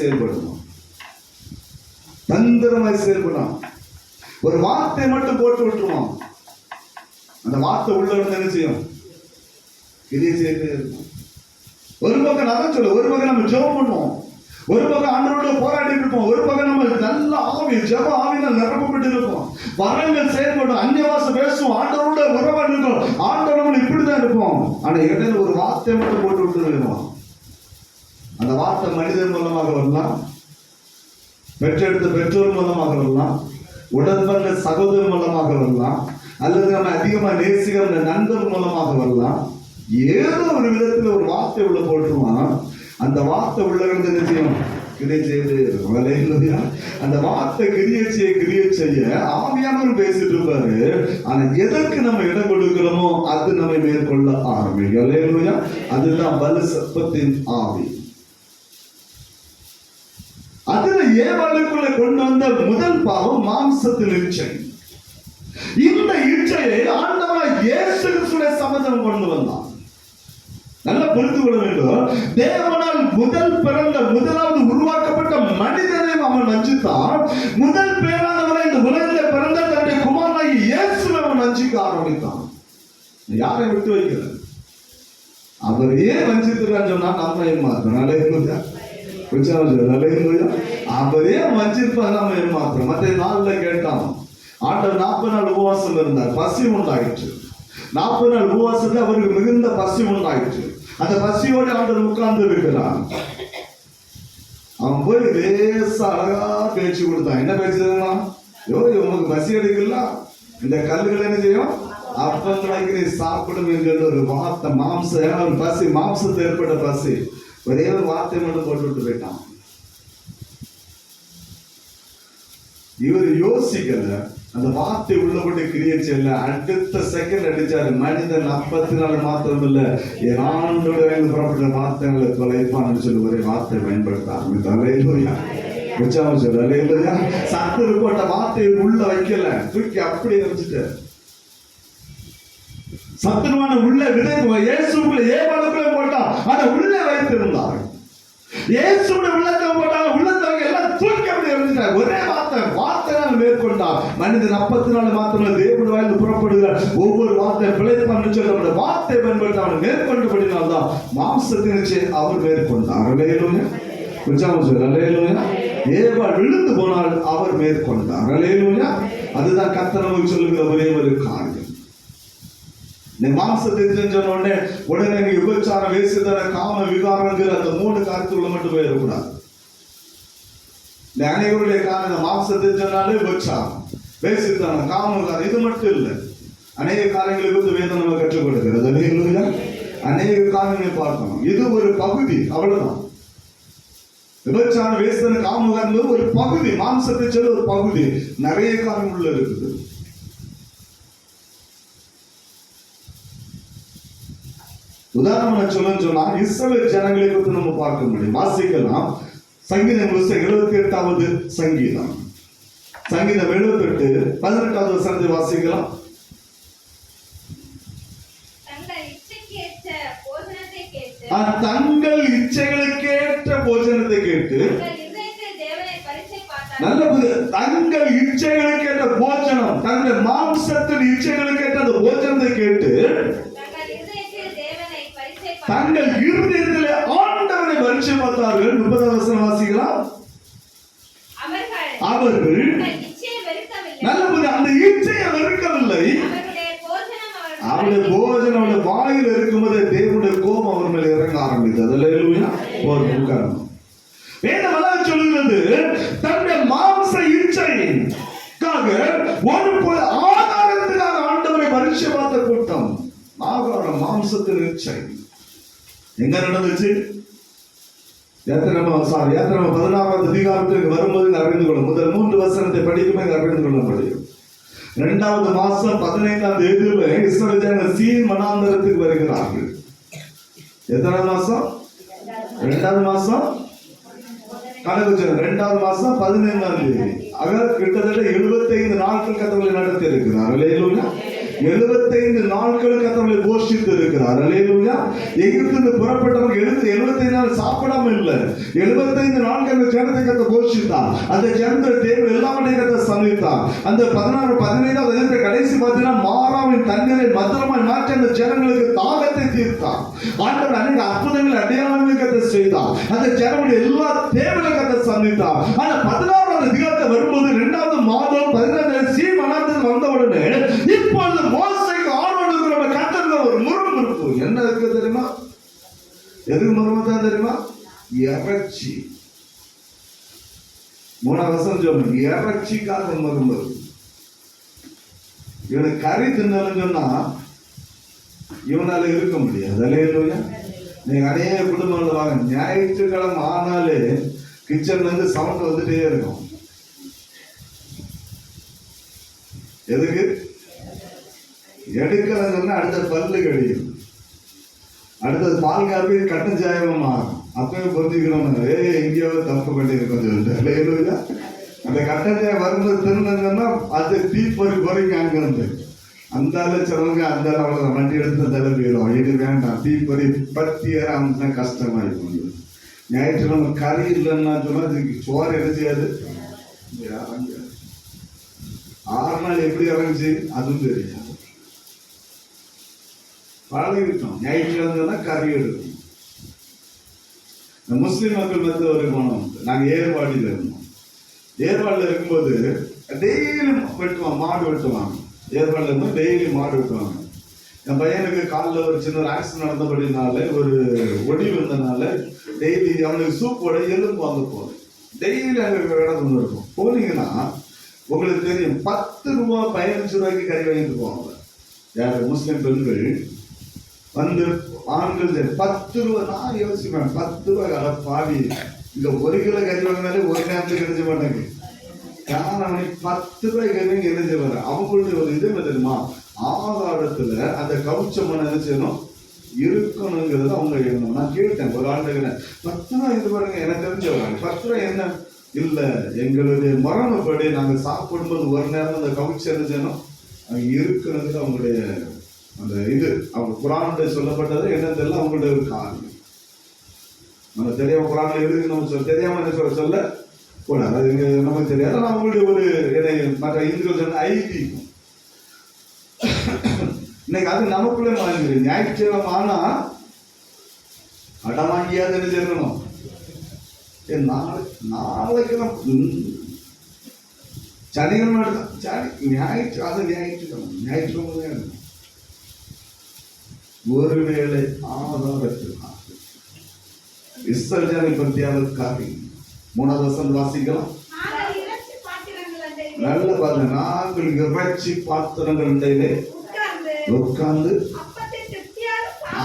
செயல்படணும். ஒரு வார்த்தை மட்டும் போட்டு விட்டுருவோம், அந்த வார்த்தை உள்ள என்ன செய்யும்? கிரியை செய்து இருக்கும். ஒரு பக்கம் நான் சொல்ல, ஒரு பக்கம் நம்ம ஜெபம் பண்ணுவோம், ஒரு பக்கம் ஆண்டவரோட போராடிட்டு இருப்போம், ஒரு பக்கம் நம்ம நல்ல ஆவி ஜெப ஆவினால் நிரப்பப்பட்டு இருப்போம், வரங்கள் செயல்படும், அந்நியவாச பேசுவோம், ஆண்டவரோட உறவாடி இருக்கும், ஆண்டவர்கள் இப்படிதான் இருப்போம். ஆனா இடையில ஒரு வார்த்தை மட்டும் போட்டு விட்டு வேணும். அந்த வார்த்தை மனிதன் மூலமாக வரலாம், பெற்றெடுத்த பெற்றோர் மூலமாக வரலாம், உடன்பிறந்த சகோதரர் மூலமாக வரலாம், அல்லது நம்ம அதிகமா நேசிக்கிற நண்பர் மூலமாக வரலாம். ஏதோ ஒரு விதத்துல ஒரு வார்த்தை உள்ள போட்டுருவான். அந்த வார்த்தை உள்ள என்ன செய்யும்? கிரியை செய்து இருக்கும். அந்த வார்த்தை கிரியை செய்ய ஆவியானவர் பேசிட்டு இருப்பாரு. ஆனா எதற்கு நம்ம இடம் கொடுக்கிறோமோ அது நம்ம மேற்கொள்ள ஆரம்பிக்கும். அதுதான் வலு சர்ப்பத்தின் ஆவி. அதுல ஏவாளுக்குள்ள கொண்டு வந்த முதல் பாவம் மாம்சத்தில் இச்சை. இந்த இச்சையை ஆண்டவராய் இயேசு கிறிஸ்துவின் சம்பந்தம் கொண்டு வந்தான். நல்லா புரிந்து கொள்ள வேண்டும். தேவனால் முதலாவது உருவாக்கப்பட்ட மனிதனை அவன் வஞ்சித்தான். முதல் பேரானவரை இந்த உலகத்தில் பிறந்த தன்னுடைய குமாரனாகிய இயேசுவை அவன் வஞ்சிக்க ஆரம்பித்தான். யாரை விட்டு வைக்கல. அவர் ஏன் வஞ்சித்திருக்கான்னு சொன்னா நம்ம ஏமாத்துறோம். அவரே வஞ்சிருப்பார், நம்ம ஏமாத்துறோம். மற்ற நாள்ல கேட்டான், ஆண்டவர் 40 நாள் உபவாசம் இருந்தார், பசி உண்டாயிற்று. 40 நாள் உபவாசத்துல அவருக்கு மிகுந்த பசி உண்டாயிற்று. அந்த பசியோடு ஆண்டவர் உட்கார்ந்து இருக்கிறான். அவன் போய் லேசா அழகா பேச்சு கொடுத்தான். என்ன பேச்சு தெரியுமா? உனக்கு பசி எடுக்கல, இந்த கல்லுகள் என்ன செய்யும்? அப்பங்களை சாப்பிடும் என்கிற ஒரு வார்த்தை. பசி, மாம்சத்தை ஏற்பட்ட பசி. ஒரே ஒரு வார்த்தை மட்டும் போட்டு விட்டு போயிட்டான். இவர் யோசிக்கல, அந்த வார்த்தை உள்ளபடி கிரியை செய்யல. அடுத்த செகண்ட் அடிச்சாரு. மனிதன் 40 நாள் மாத்திரம் இல்ல, ஆண்டோட புறப்பட்ட வார்த்தைகளை தொலைப்பான்னு சொல்லி ஒரே வார்த்தை பயன்படுத்த ஆரம்பித்தார். சத்துரு போட்ட வார்த்தையை உள்ள வைக்கல, தூக்கி அப்படியே வச்சுட்டாரு. சத்துருவான உள்ள விதை இயேசுக்குள்ள ஏவாளுக்குள்ள போட்டா அதை உள்ளே வைத்திருந்தார். இயேசுடைய உள்ளத்தை போட்டாங்க, உள்ளத்தை எல்லாம் தூக்கி அப்படி இருந்துட்டார். ஒரே வார்த்தை மேற்கொண்டார். மனிதன் 40 நாள் மாத்திரம் தேவனுடைய வாயிலிருந்து புறப்படுகிற ஒவ்வொரு வார்த்தை பிழைப்பான்னு சொல்லப்பட்ட வார்த்தை பயன்படுத்த அவன் மேற்கொண்டபடினால்தான் மாம்சத்தினை அவர் மேற்கொண்டார். ஏவாள் விழுந்து போனால் அவர் மேற்கொண்டார். அதுதான் கர்த்தர் நமக்கு சொல்லுகிற ஒரே ஒரு காரியம். மாம்சத்தை சொன்ன உடனே விபச்சாரம், வேசித்தன, காம விகாரங்கிற அந்த 3 காரியத்துக்குள்ள மட்டும் போயிடக்கூடாது. இந்த அனைவருடைய காரணம் மாம்சத்தை சொன்னாலே உற்சாகம், பேசித்தான காமம். இது மட்டும் இல்லை, அநேக காரியங்களுக்கு வந்து வேதம் நம்ம கற்றுக் கொடுக்கிறது. அநேக காரியங்களை பார்க்கணும். இது ஒரு பகுதி, அவ்வளவுதான். விபச்சாரம், வேசன, காமம் ஒரு பகுதி, மாம்சத்தை சொல்ல ஒரு பகுதி. நிறைய காரணம் உள்ள இருக்குது. உதாரணம் சொன்னா இஸ்ரவேல் ஜனங்களை பற்றி நம்ம பார்க்க முடியும். வாசிக்கலாம். சங்கீதம் 78வது சங்கீதம், சங்கீதம் 78 18வது வசனத்தை வாசிக்கலாம். தங்கள் இச்சைகளுக்கேற்ற போஜனத்தை கேட்டு, நல்ல தங்கள் இச்சைகளுக்கேற்ற போஜனம், தங்கள் மாம்சத்தின் இச்சைகளுக்கேற்ற அந்த போஜனத்தை கேட்டு தங்கள் இருதயத்திலே ஆண்டவரை பரீட்சை பார்த்தார்கள். 30வது வசனம் வாசிக்கலாம். அவர்கள் நல்ல அந்த இச்சையை வெறுக்கவில்லை. அவருடைய போஜனம் அவருடைய வாயில் இருக்கும்போது தேவனுடைய கோபம் அவர் மேல இறங்க ஆரம்பித்தது. வேதம் சொல்லுகிறது, தன்னுடைய மாம்ச இச்சைக்காக ஒரு ஆதாரத்துக்காக ஆண்டவரை பரீட்சை பார்த்த கூட்டம். ஆதாரம் மாம்சத்தின் இச்சை எங்க நடந்துச்சு? யாத்திராகமம் 16வது அதிகாரத்துக்கு வரும்போது அறிந்து கொள்ள, முதல் 3 வசனத்தை படிக்கும்போது அறிந்து கொள்ள முடியும். 2வது மாசம் 15ஆம் தேதியில இஸ்ரவேல் ஜனங்கள் சீன் வனாந்தரத்துக்கு வருகிறார்கள். எத்தனாவது மாசம்? 2வது மாசம் கணக்கு 2வது மாசம் 15ஆம் தேதி. ஆக கிட்டத்தட்ட 75 நாட்கள் கர்த்தரை நடத்தி இருக்கிறார். அல்லேலூயா. 75 நாட்கள் கர்த்தரை போஷித்து இருக்கிறார். அல்லேலூயா. எகிப்திலிருந்து புறப்பட்டவங்க 75 நாள் சாப்பிடாம இல்ல, 75 நாட்கள் அந்த ஜனத்தை கர்த்தர் போஷித்தார். அந்த ஜனத்தை தேவன் எல்லாவற்றையும் கர்த்தர் சந்தித்தார். அந்த 15வது அதிகாரத்தை கடைசி பார்த்தீங்கன்னா மாறாவின் தண்ணீரை மதுரமாய் மாற்றி அந்த ஜனங்களுக்கு தாகத்தை தீர்த்தார். ஆண்டவர் அநேக அற்புதங்களை அடையாளங்களை கர்த்தர் செய்தார். அந்த ஜனங்களுடைய எல்லா தேவைகளை கர்த்தர் சந்தித்தார். ஆனா 16வது அதிகாரத்தை வரும்போது 2வது மாதம் 15 சீன் வனாந்தரத்துக்கு வந்த உடனே இப்பொழுது மோசேக்கு ஆரோனுக்கு நம்ம கர்த்தருக்கு ஒரு முறுமுறுப்பு என்ன இருக்கு தெரியுமா? எதுக்கு முறுமுறுத்தா தெரியுமா? இறைச்சி. 3வது வசனம் சொல்லணும், இறைச்சிக்காக முறுமுறுப்பு. இவனுக்கு கறி தின்னு சொன்னா இவனால இருக்க முடியாது. அல்லேலூயா. நீங்க அநேக குடும்பங்கள் வாங்க, ஞாயிற்றுக்கிழமை ஆனாலே கிச்சன்ல இருந்து சவுண்ட் வந்துட்டே இருக்கும். எதுக்கு? எடுக்கலன்னா அடுத்த பல்லு கடியும், அடுத்தது பால் காப்பி கட்டன் சாயமா மாறும். அப்பவே பொருத்திக்கிறோம், எங்கேயாவது தப்பு பண்ணிருக்கோம் சொல்லிட்டு. அந்த கட்டன் சாயம் வரும்போது திருநங்கன்னா அது தீ பொறிங்க அங்க இருந்து அந்த சிலவங்க அந்த அவ்வளவு வண்டி எடுத்து தலைவிடும். இது வேண்டாம், தீப்பொறி பத்தி ஏறாம கஷ்டமாயிருக்கும். ஞாயிற்றுக்கிழமை கறி இல்லைன்னா சொன்னா சோறு என்ன செய்யாது. 6 நாள் எப்படி இறங்குச்சு அதுவும் தெரியாது. பழகிட்டோம். ஞாயிற்றுக்கிழமை கறி எடுக்கும். இந்த முஸ்லிம் மக்கள் மத்திய ஒரு குணம் உண்டு. நாங்கள் ஏற்பாடியில் இருந்தோம். ஏற்பாடில் இருக்கும்போது டெய்லி வெட்டுவாங்க, மாடு வெட்டுவாங்க. ஏற்பாடில் இருந்தால் டெய்லி மாடு வெட்டுவாங்க. என் பையனுக்கு காலில் ஒரு சின்ன ஆக்சிடென்ட் நடந்தபடினால, ஒரு ஒடி வந்தனால டெய்லி அவனுக்கு சூப்போட எலும்பு வாங்க போகும். டெய்லி அங்கே இடம் இருக்கும். போனீங்கன்னா உங்களுக்கு தெரியும், 10 ரூபா 15 ரூபாய்க்கு கறி வாங்கிட்டு போவாங்க. யார்? முஸ்லிம் பெண்கள் வந்து ஆண்கள் 10 ரூபா. நான் யோசிப்பேன், 10 ரூபாய் பாவி, இந்த 1 கிலோ கறி வாங்கினாலே ஒரு நேரத்துக்கு கிடைச்ச மாட்டாங்க. காரணம் 10 ரூபாய் கறி என்ன செய்வாங்க? அவங்களுடைய ஒரு இது என்ன தெரியுமா? ஆதாரத்துல அந்த கவுச்சம் என்ன செய்யணும் இருக்கணுங்கிறது அவங்க எழுதணும். நான் கேட்டேன் ஒரு ஆண்டு, 10 ரூபாய் இது பாருங்க, எனக்கு தெரிஞ்சவங்க 10 ரூபாய் என்ன இல்ல, எங்களுடைய மரணப்படி நாங்கள் சாப்பிடும்போது ஒரு நேரம் அந்த கவுச்சி என்ன செய்யணும் அங்க இருக்கிறது. அவங்களுடைய அந்த இது அவங்க குரானுடைய சொல்லப்பட்டது என்னன்னு தெரியல, அவங்களுடைய ஒரு காரணம் நம்ம தெரியாம குரான்ல எழுதி நம்ம தெரியாம என்ன சொல்ல கூடாது. அது நமக்கு தெரியாது. ஆனால் அவங்களுடைய ஒரு மற்ற இந்துக்கள் சொன்ன ஐதீகம் இன்னைக்கு அது நமக்குள்ளே மாறிடுது. ஞாயிற்றுக்கிழமை ஆனா அடம் வாங்கியாவது என்ன செய்யணும், நாளைக்கு சனிக்கிழமை ஞாயிற்றுக்கிழமை ஒருவேளை ஆதாரத்திற்காக இஸ்ரவேலை பற்றியாவது காரி. 3வது வசனம் வாசிக்கலாம். நல்ல பாருங்க, நாங்கள் இறைச்சி பாத்திரங்கள் இடையிலே உட்கார்ந்து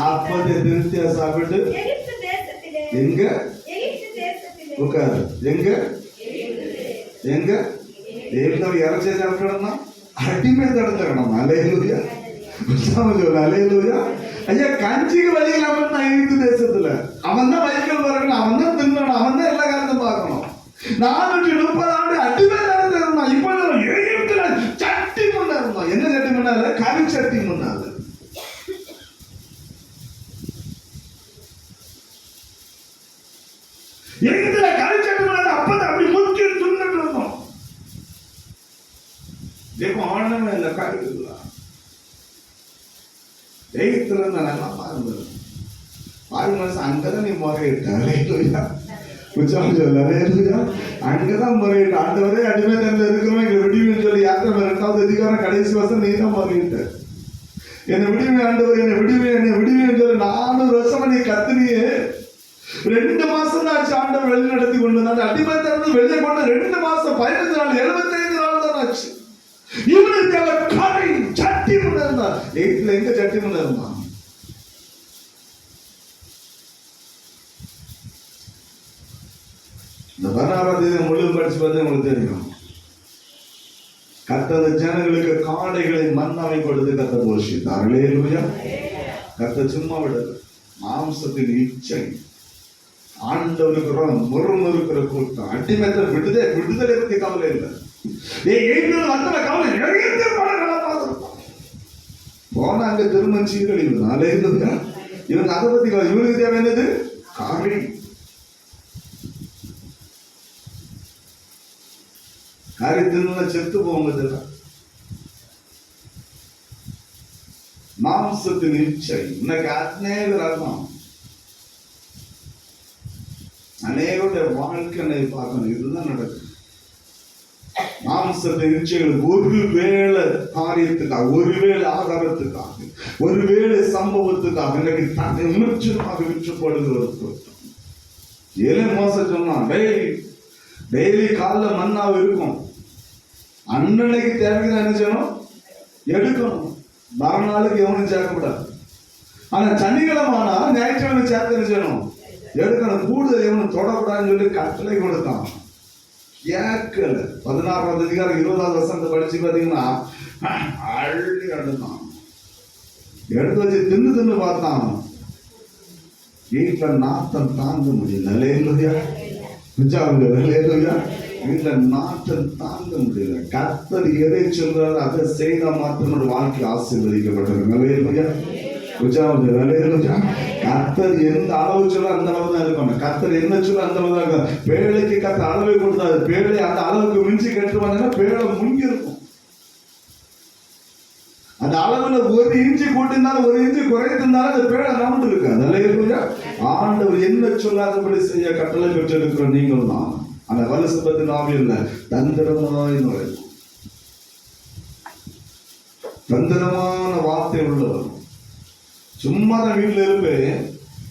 அப்பத்தை திருப்தியா சாப்பிட்டு எங்க உட்காரு எங்க எங்க இறைச்சியை சாப்பிடணும்னா அடிமை தடுத்துக்கணும். அலையலூயா, அலையலூயா. ஐயா, கஞ்சிக்கு வழி இல்லாம நான் எகிப்து தேசத்துல அவன் தான் வைக்கல் வரணும், அவன் தான் தின்னணும், அவன் தான் எல்லா காலத்தையும் பார்க்கணும். 430 ஆண்டு அடிமை தடுத்துக்கணும். இப்ப எகிப்துல சட்டி முன்னா இருந்தோம். என்ன சட்டி முன்னால? கறி சட்டி முன்னால. எகிப்துல கறி சட்டி முன்னால அப்பதான் அப்படி முக்கிய துண்ணிட்டு இருந்தோம். देखो ஆனமே இல்ல காட்டுல எகிப்துல நல்லா பாருங்க அங்கதான் நீ முறையிட்ட. அங்கதான் முறையிட்ட. ஆண்டவரே, அடிமை தன்ல இருக்கிறோம், எங்களை விடுவின்னு சொல்லி யாத்திரை 2வது அதிகாரம் கடைசி வருஷம் நீ தான் முறையிட்ட. என்னை விடுவி ஆண்டவர், என்னை விடுவி, என்னை விடுவின்னு சொல்லி 400 வருஷமா நீ கத்துனியே. 2 மாசம் தான் ஆச்சு ஆண்டவர் வெளி நடத்தி கொண்டு வந்தாங்க. அடிமை தன்ல வெளியே கொண்டு 2 மாசம் 15 நாள் 75 நாள் தான் ஆச்சு. இவனுக்கு அவர் கரை சட்டி முன்ன இருந்தார். எகிப்துல எங்க சட்டி முன்ன இருந்தான்? இந்த 16ஆம் தேதி முழு படிச்சு பார்த்தா உங்களுக்கு தெரியும். கர்த்தர் ஜனங்களுக்கு காடைகளை மன்னாவை கொடுத்து கர்த்தர் போஷித்தார். அல்லேலூயா. கர்த்தர் சும்மா விடல. மாம்சத்தின் இச்சை ஆண்டவருக்கு முறுமுறுக்கிற கூட்டம். அடிமைத்த விடுதலை பத்தி கவலை இல்லை. போன அங்க திருமணம் சீரழிவு. அல்லேலூயா. இவங்க அதை பத்தி இவனுக்கு தேவையானது காரி. காரியத்தினால செத்து போவதில்லை. மாம்சத்தின் இச்சை இன்னைக்கு அநேக ரகம் அநேகருடைய வாழ்க்கை பார்க்கணும். இதுதான் நடக்கும். மாம்சத்தின் இச்சைகள் ஒருவேளை காரியத்துக்காக, ஒருவேளை ஆதாரத்துக்காக, ஒருவேளை சம்பவத்துக்காக இன்னைக்கு தன்னை முற்றிலுமாக விற்றுப்படுகிறது. ஏழை மோச சொன்னா டெய்லி காலைல மன்னாவு இருக்கும். அன்னன்னைக்கு தேவைக்கு என்ன செய்யணும்? எடுக்கணும். மறுநாளுக்கு எவனும் சேர்க்கப்படாது. ஆனா சனிக்கிழமை ஆனா ஞாயிற்றுக்கிழமை சேர்த்து என்ன செய்யணும்? எடுக்கணும். கூடுதல் எவனும் தொடக்கூடாதுன்னு சொல்லி கட்டளை கொடுத்தான். கேட்கல. 16ஆம் அதிகாரம் 20வது வசனத்தை படிச்சு பாத்தீங்கன்னா அள்ளி எடுத்தான். எடுத்து வச்சு தின்னு பார்த்தான். வீட்டுல நாத்தம் தாங்க முடியல. அல்லேலூயா. வீட்டுல நாட்டம் தாங்க முடியல. கர்த்தர் எதை சொல்றாரு அதை செய்த மாத்திரம் வாழ்க்கை ஆசீர்வதிக்கப்பட்டது. கர்த்தர் எந்த அளவு சொல்ல அந்த அளவு தான் இருக்கணும். கர்த்தர் என்ன சொல்ல அந்த அளவு தான் இருக்கும். பேழைக்கு கர்த்தர் அளவை கொடுத்தாரு. பேழை அந்த அளவுக்கு மிஞ்சி கட்டு வந்தா பேழை முங்கி இருக்கும். அந்த அளவுல 1 இன்ச்சு கூட்டிருந்தாலும் 1 இன்ச்சு குறைத்திருந்தாலும் அந்த பேழை நம்பு இருக்காது. அல்லேலூயா. ஆண்டவர் என்ன சொல்லாதபடி செய்ய கட்டளை பெற்றிருக்கிற நீங்கள் தான் அந்த வலுசபத்தின் ஆவியில் தந்திரமாய் நுழையும். தந்திரமான வார்த்தை உள்ளவர். சும்மா தான் வீட்டுல இருப்பேன்.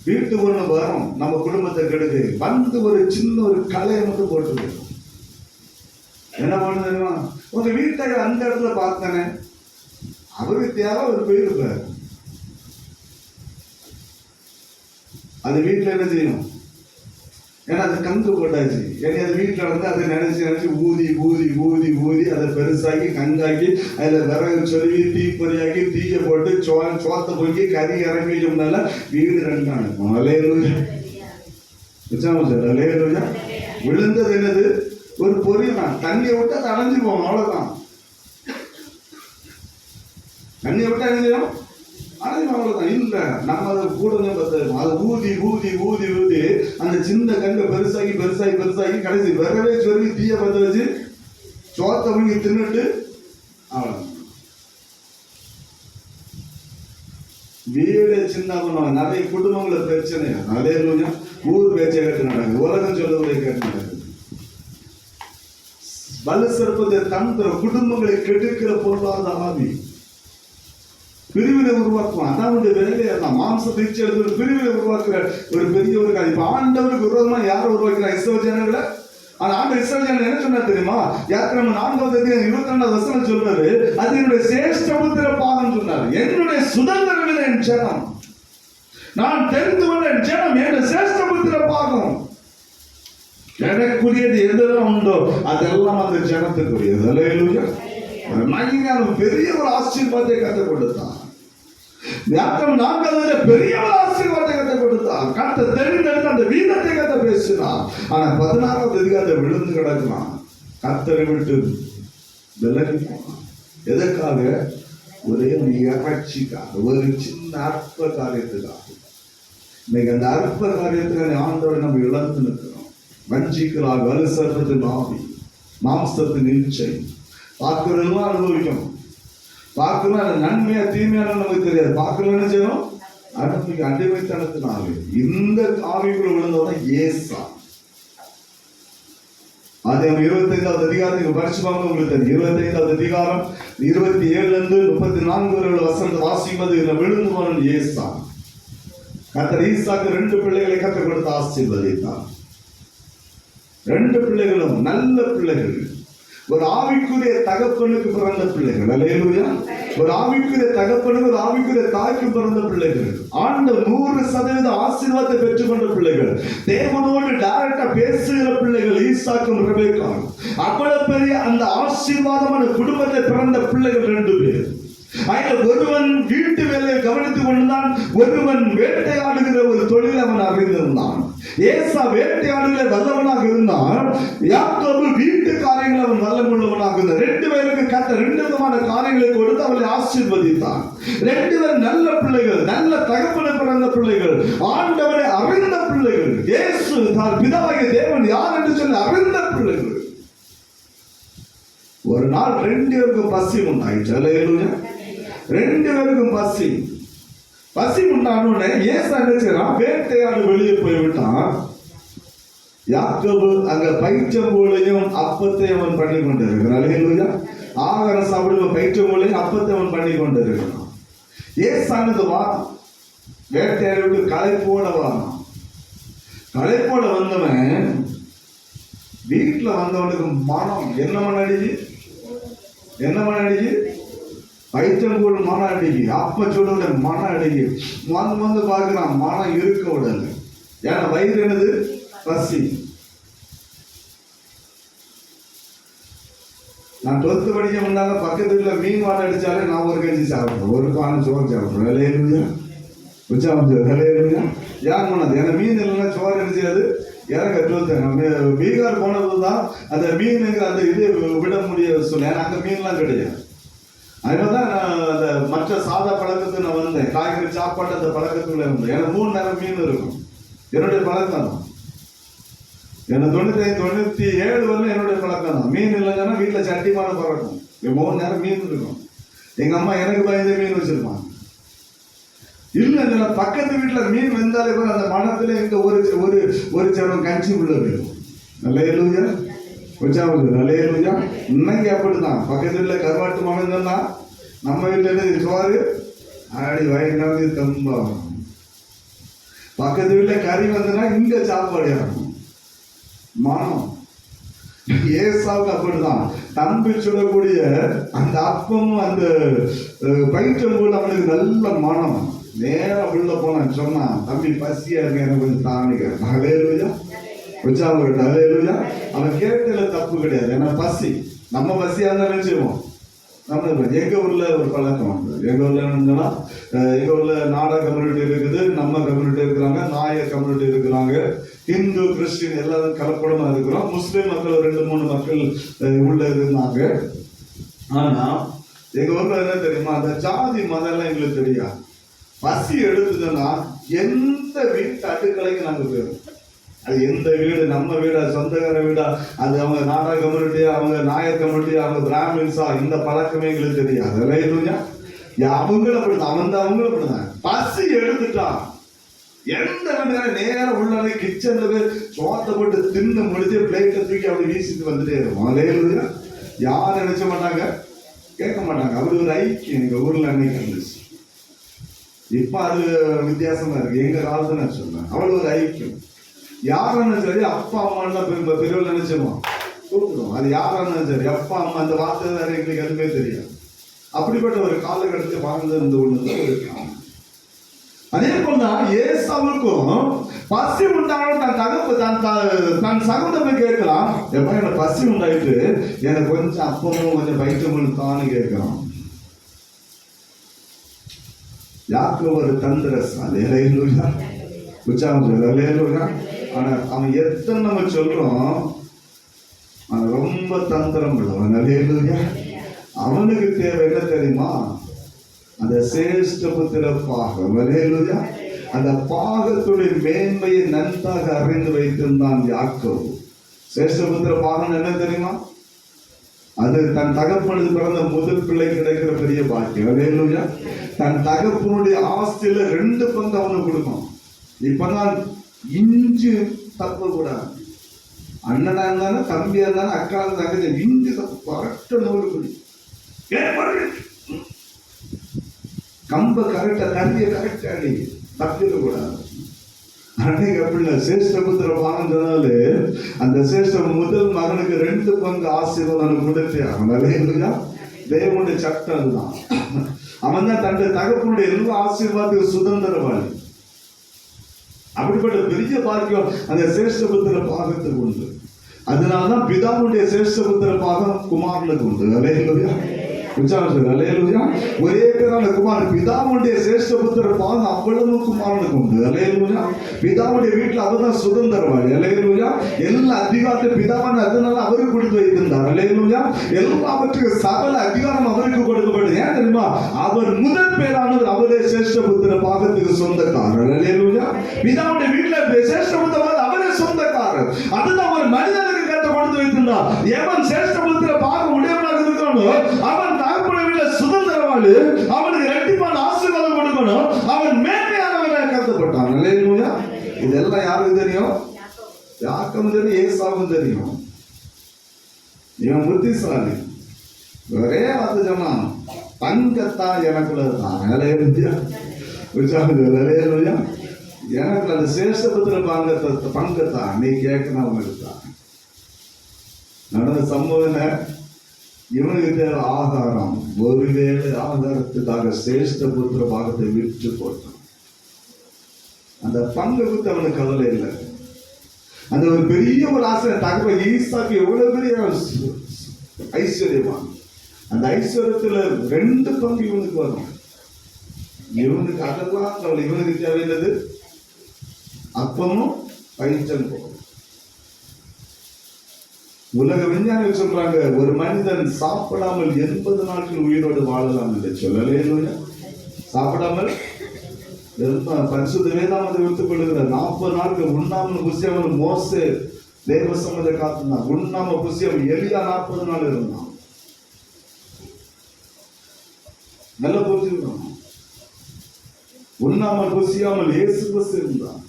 வீட்டுக்கு ஒண்ணு வரும், நம்ம குடும்பத்தை கெடுக்கு வந்து ஒரு சின்ன ஒரு கலையை மட்டும் போட்டு போயிடும். என்ன பண்ணு தெரியுமா? உங்க வீட்டை அந்த இடத்துல பார்த்தனே, அவருக்கு தேவை ஒரு போயிருப்பாரு. அது வீட்டுல என்ன செய்யணும்? ஏன்னா அது கங்கு போட்டாச்சு. ஏன்னா அது வீட்டுல வந்து அதை நினைச்சு ஊதி ஊதி ஊதி ஊதி அதை பெருசாக்கி கங்காக்கி அதுல விறகு சொருவி தீப்பொறியாக்கி தீய போட்டு சோத்த பொங்கி கறி இறங்கி வச்சோம்னால வீடு 2 இருக்கும். அல்லேலூயா. அல்லேலூயா. விழுந்தது என்னது? ஒரு பொறி தான். தண்ணியை விட்டு அதை அணைஞ்சு போகும். அவ்வளவுதான். தண்ணியை விட்டு அணைஞ்சிடும், அணைஞ்சிடும். அவ்வளவுதான். இல்ல நம்ம அதை கூடவே பார்த்தாரு. அதை ஊதி ஊதி ஊதி ஊதி அந்த சின்ன கங்கை பெருசாகி பெருசாகி பெருசாகி கடைசி விறவே சொல்லி தீய பத்த வச்சு சோத்த வாங்கி தின்னுட்டு அவ்வளவு. வீடு சின்ன பண்ணுவாங்க. நிறைய குடும்பங்கள பிரச்சனை. அல்லேலூயா. ஊர் பேச்சை கேட்டு நடக்குது. உலகம் சொல்லுவதை கேட்டு நடக்குது. வலு சிறப்பதை தந்திர குடும்பங்களை கெடுக்கிற பொருளாதார ஆவி பிரிவினை உருவாக்குவான். அதான் வேலையா தான். மாம்சத்தை எடுத்து பிரிவினை உருவாக்குற ஒரு பெரிய ஒரு காரியம். இப்ப ஆண்டவருக்கு விரோதமா யாரை உருவாக்குறா? இஸ்ரவேல் ஜனங்களை ஆனா ஆண்டு இஸ்ரவேல் ஜனங்கள் என்ன சொன்னா தெரியுமா? யாத்திராகமம் 4:22 சொல்றாரு, அது என்னுடைய சிரேஷ்டபுத்திர பாகம் சொன்னார். என்னுடைய சுதந்திரம் என் ஜனம், நான் தெரிந்து கொண்ட என் ஜனம், என்னுடைய சிரேஷ்டபுத்திர பாகம். எனக்குரியது எதெல்லாம் உண்டோ அதெல்லாம் அந்த ஜனத்துக்குரியது. அல்லேலூயா. பெரிய ஒரு ஆசீர்வாதத்தை கற்றுக் கொடுத்தான். யாத்திராகமம் 4 பெரிய ஒரு ஆசீர்வாதத்தை கற்றுக் கொடுத்தான். கத்த தெரிந்தெடுத்து அந்த வீதத்தை கத்த பேசினான். ஆனா 16வது அதிகாரத்தை விழுந்து கிடக்கலாம். கத்தரை விட்டு விலகி போனான். எதற்காக? ஒரே ஒரு இகழ்ச்சிக்காக, ஒரு சின்ன அற்ப காரியத்துக்காக. இன்னைக்கு அந்த அற்ப காரியத்துக்காக ஆண்டவரை நம்ம இழந்து நிற்கிறோம். வஞ்சிக்கிறார். வலுசத்தின் ஆவி, மாம்சத்தின் இச்சை. பார்க்கிறதெல்லாம் அனுபவிக்கணும். பார்க்கணும், அது நன்மையா தீமையான நமக்கு தெரியாது. பார்க்கலன்னு செய்யணும், அனுபவிக்க அடிமைத்தனத்தின் ஆவி. இந்த ஆவிக்குள்ள விழுந்தவன் ஏசா. அது 25வது அதிகாரத்துக்கு படிச்சுப்பாங்க, உங்களுக்கு தெரியும். 25வது அதிகாரம் 27-34 வசனத்தை வாசிப்பது. விழுந்து போன ஏசா. கர்த்தர் ஈசாக்கு 2 பிள்ளைகளை கற்றுக் கொடுத்து ஆசீர்வதித்தார். 2 பிள்ளைகளும் நல்ல பிள்ளைகள். ஒரு ஆவிக்குரிய தகப்பனுக்கு பிறந்த பிள்ளைகள். அல்லேலூயா. ஒரு ஆவிக்குரிய தகப்பனுக்கு, ஒரு ஆவிக்குரிய தாய்க்கு பிறந்த பிள்ளைகள். ஆண்டவர் 100% ஆசீர்வாதத்தை பெற்றுக்கொண்ட பிள்ளைகள். தேவனோடு டைரக்டா பேசுகிற பிள்ளைகள் ஈசாக்கும் ரெபெக்காவும். அவ்வளவு பெரிய அந்த ஆசீர்வாதமான குடும்பத்தை பிறந்த பிள்ளைகள் 2 பேர். ஒருவன் வீட்டு வேலையை கவனித்துக் கொண்டுதான், ஒருவன் வேட்டையாடுகிற ஒரு தொழில் அவன் அறிந்திருந்தான். ஏசா வேட்டையாடுகிற வல்லவனாக இருந்தான். யாக்கோபு வீட்டு காரியங்கள் அவன் வல்லமுள்ளவனாக இருந்தான். 2 பேருக்கு கர்த்தர் 2 விதமான காரியங்களை கொடுத்து அவளை ஆசீர்வதித்தான். 2 பேர் நல்ல பிள்ளைகள், நல்ல தகப்பனை பிறந்த பிள்ளைகள், ஆண்டவரை அறிந்த பிள்ளைகள். இயேசு தான் பிதாவாகிய தேவன் யார் என்று சொல்லி அறிந்த பிள்ளைகள். ஒரு நாள் 2 பேருக்கும் பசி உண்டாயிற்று. அல்லேலூயா. 2 பேருக்கும் பசி உண்டானோடனே ஏசா என்ன செய்யறான்? வேட்டையாடு வெளியே போய்விட்டான். யாக்கோபு அங்க பயிற்றம்போலையும் அப்பத்தை அவன் பண்ணி கொண்டிருக்கிறான். அல்லேலூயா. ஆகாரம் சாப்பிடுவோம், பயிற்றம்போலையும் அப்பத்தை அவன் பண்ணி கொண்டிருக்கிறான். ஏசானது வாரம் வேட்டையாடு விட்டு களைப்போட வாரம். களைப்போட வந்தவன் வீட்டுல வந்தவனுக்கு மனம் என்ன மன அடிக்கு பைத்தங்கூட மன அடிக்கு, அப்ப சொல்லுட மன அடிக்கு. வந்து பார்க்கிறான், மனம் இருக்க விடல. ஏன்னா வயிறு என்னது? பசி. நான் 12th படிக்க முன்னால பக்கத்து வீட்டுல மீன் வாடை அடிச்சாலே நான் ஒரு கஞ்சி சாப்பிடுறேன், ஒரு பானை சோறு சாப்பிடுறேன். விலையிலுயா விலையிலுயா யார் பண்ணது? ஏன்னா மீன் இல்லைன்னா சோறு என்ன செய்யாது? இறங்க 12th பீகார் போனதுதான் அந்த மீனுங்கிற அந்த இது விட முடிய சொல்ல. ஏன்னா அங்க மீன்லாம் கிடையாது. அதனாலதான் நான் அந்த மற்ற சாதா பழக்கத்துக்கு நான் வந்தேன். காய்கறி சாப்பாடு அந்த பழக்கத்துக்குள்ள இருந்தேன். ஏன்னா 3 நேரம் மீன் இருக்கும். என்னுடைய பழக்கம் தான். ஏன்னா 97 வரல என்னுடைய பழக்கம் தான். மீன் இல்லைன்னா வீட்டுல சட்டிமான பழக்கம். 3 நேரம் மீன் இருக்கும். எங்க அம்மா எனக்கு பயந்தே மீன் வச்சிருப்பாங்க. இல்ல பக்கத்து வீட்டுல மீன் வந்தாலே கூட அந்த மனத்துல இந்த ஒரு சரம் கஞ்சி உள்ள போயிடும். நல்ல நல்ல இன்னைக்கு அப்படிதான். பக்கத்து வீட்டுல கருவாட்டு மனம் சொன்னா நம்ம வீட்டுல சோறு ஆடி வயிறு தம்பா. பக்கத்து வீட்டுல கறி வந்ததுன்னா இங்க சாப்பாடு இறக்கும். மனம் ஏசாவுக்கு அப்படிதான். தம்பி சுடக்கூடிய அந்த அப்பமும் அந்த பயிற்றம் கூட அவனுக்கு நல்ல மனம். நேரம் உள்ள போன சொன்னா, தம்பி பசியா இருக்கு, எனக்கு கொஞ்சம் தாண்டிக்கிறேன். அலையலுயா வச்சாங்க. அலையலுயா அவன் கேட்டதுல தப்பு கிடையாது. ஏன்னா பசி, நம்ம பசியா இருந்தா நினைச்சுவோம். நம்ம எங்க ஊர்ல ஒரு பழக்கம் உண்டு. எங்க ஊர்ல என்னன்னா, எங்க ஊர்ல நாடக கம்யூனிட்டி இருக்குது, நம்ம கம்யூனிட்டி இருக்கிறாங்க, நாயர் கம்யூனிட்டி இருக்கிறாங்க, இந்து கிறிஸ்டின் எல்லாரும் கலப்படமா இருக்கிறோம். முஸ்லீம் மக்கள் 2-3 மக்கள் உள்ள இருந்தாங்க. ஆனா எங்க ஊர்ல என்ன தெரியுமா, அந்த ஜாதி மதம் எல்லாம் எங்களுக்கு தெரியாது. பசி எடுத்துதுன்னா எந்த வீட்டு அடுக்கலைக்கு நாங்க போயிடும். அது எந்த வீடு, நம்ம வீடா, சொந்தக்கார வீடா, அது அவங்க நாடக கம்யூனிட்டியா, அவங்க நாயர் கம்யூனிட்டியா, அவங்க பிராமின்ஸா, இந்த பழக்கமே எங்களுக்கு தெரியாது. அவங்களும் அப்படிதான், அவங்களும் அப்படிதான். பசி எடுத்துட்டான் எந்த நேரம் உள்ள கிச்சன்ல போய் சோத்தை போட்டு தின்னு முடிச்சு பிளேட்டை தூக்கி அப்படி வீசிட்டு வந்துட்டே இருக்கும். அலையிலுயா யாரும் நினைச்ச மாட்டாங்க, கேட்க மாட்டாங்க. அப்படி ஒரு ஐக்கியம் எங்க ஊர்ல அன்னைக்கு இருந்துச்சு. இப்ப அது வித்தியாசமா இருக்கு. எங்க காலத்துல நான் சொன்னேன், அவ்வளவு ஒரு ஐக்கியம். யாராலும் சரி அப்பா அம்மா பெரியவர்கள் நினைச்சோமா கூப்பிடுவோம். அது யாராலும் சரி அப்பா அம்மா அந்த வார்த்தை வேற எங்களுக்கு எதுவுமே தெரியாது. அப்படிப்பட்ட ஒரு காலகட்டத்தை வாழ்ந்திருந்து கொண்டுதான் இருக்காங்க. அதே போலதான் ஏசாவுக்கும் பசி உண்டான தன் தகப்பு தன் சகோதரன் கேட்கலாம், எப்ப எனக்கு பசி உண்டாயிட்டு எனக்கு கொஞ்சம் அப்பமும் கொஞ்சம் பைத்தமும் தான்னு கேட்கிறான். யாக்கோபு ஒரு தந்திரசாலி, ஆனா அவன் எத்தனை நம்ம சொல்றோம், அவன் ரொம்ப தந்திரம் உள்ளவன். அவனுக்கு தேவை என்ன தெரியுமா? அந்த சேஷ்ட புத்திர பாகம். அந்த பாகத்துடைய மேன்மையை நன்றாக அறிந்து வைத்திருந்தான் யாக்கோபு. சேஷ்ட புத்திர பாகம் என்ன தெரியுமா? அது தன் தகப்பனுக்கு பிறந்த முதல் பிள்ளை கிடைக்கிற பெரிய பாக்கியம். தன் தகப்பனுடைய ஆஸ்தியில 2 பங்கு அவனுக்கு கொடுக்கும். இப்பதான் இஞ்சி தப்பு கூடாது. அண்ணனா இருந்தாலும் தம்பியா இருந்தாலும் அக்கா தங்கச்சி இஞ்சி தப்பு கரெக்டா நூறு கம்ப கரெக்டா தண்ணிய கரெக்டா அடி தப்பிட கூடாது. அன்னைக்கு அப்படின்னா சேஷ்டபுத்திர பாகம் சொன்னாலே அந்த சேஷ்ட முதல் மகனுக்கு 2 பங்கு ஆசீர்வாதம் கொடுத்தே அவன். தேவனுடைய சட்டம் அதுதான். அவன் தான் தன்னுடைய தகப்பனுடைய எல்லா ஆசீர்வாதத்துக்கு சுதந்திரவாளி. அப்படிப்பட்ட பெரிய பாக்கியம் அந்த சேஷ்டபுத்திர பாகத்துக்கு உண்டு. அதனாலதான் பிதாவுடைய சேஷ்டபுத்திர பாகம் குமாரனுக்கு உண்டு. அல்லேலூயா. ஒரே பேரான குமாரன் பிதாவுடைய சேஷ்டபுத்திர பாகம் அவ்வளவு குமாரனுக்கு உண்டு. அல்லேலூயா. பிதாவுடைய வீட்டுல அவர்தான் சுதந்திரவாளி. அல்லேலூயா. எல்லா அதிகாரத்தை பிதாவான அதனால அவருக்கு கொடுத்து வைத்திருந்தார். அல்லேலூயா. எல்லாவற்றுக்கும் சகல அதிகாரம் அவருக்கு கொடுக்கப்படும். ஏன் தெரியுமா? அவர் முதல் பேரானவர். அவரே சேஷ்டபுத்திர பாகத்துக்கு சொந்தக்காரர். அல்லேலூயா. பிதாவுடைய வீட்டுல சேஷ்டபுத்திர அவரே சொந்தக்காரர். அதுதான் அவர் மனிதனுக்கு கற்றுக் கொடுத்து வைத்திருந்தார். எவன் சேஷ்டபுத்திர பாகம் உடையவனாக இருக்கிறானோ அவன் தகப்பனுடைய வீட்டுல சுதந்திரவாளி. அவனுக்கு இரட்டிப்பான ஆசீர்வாதம் கொடுக்கணும். அவன் மேன்மையானவனாக கருதப்பட்டான். அல்லேலூயா. இதெல்லாம் யாருக்கு தெரியும்? யாக்கும் தெரியும், ஏசாவும் தெரியும். இவன் புத்திசாலி. ஒரே வார்த்தை சொன்னான், பங்கத்தான் எனக்குள்ளதுதான். அல்லேலூயா. எனக்கு அந்த சேஷ்டபுத்திர பங்கத்தான் நீ கேட்கணும். அவனுக்கு தான் நடந்த சம்பவம். இவனுக்கு தேவை ஆகாரம். ஒருவேளை ஆகாரத்துக்காக சேஷ்டபுத்திர பாகத்தை விற்று போட்டான். அந்த பங்கு குறித்து அவனுக்கு கவலை இல்லை. அந்த ஒரு பெரிய ஒரு ஆசை. தகவல் ஈசாக்கு எவ்வளவு பெரிய ஐஸ்வர்யமா, அந்த ஐஸ்வர்யத்துல 2 பங்கு இவனுக்கு வரும். இவனுக்கு அதெல்லாம் கவலை. இவனுக்கு தேவையில்லை அப்பமும் பயிற்சல் போகும். உலக விஞ்ஞானிகள் சொல்றாங்க, ஒரு மனிதன் சாப்பிடாமல் 80 நாட்கள் உயிரோடு வாழலாம் என்று சொல்லல. சாப்பிடாமல் பரிசுத்த வேதாமத்தை எடுத்துக் கொள்ளுகிற 40 நாட்கள் உண்ணாமல் புசியாமல் மோசே தேவ சம்மதை காத்துனான். உண்ணாம புசியாமல் எலியா 40 நாள் இருந்தான். நல்ல புரிஞ்சுக்கணும். உண்ணாமல் புசியாமல் இயேசு கிறிஸ்து இருந்தான்.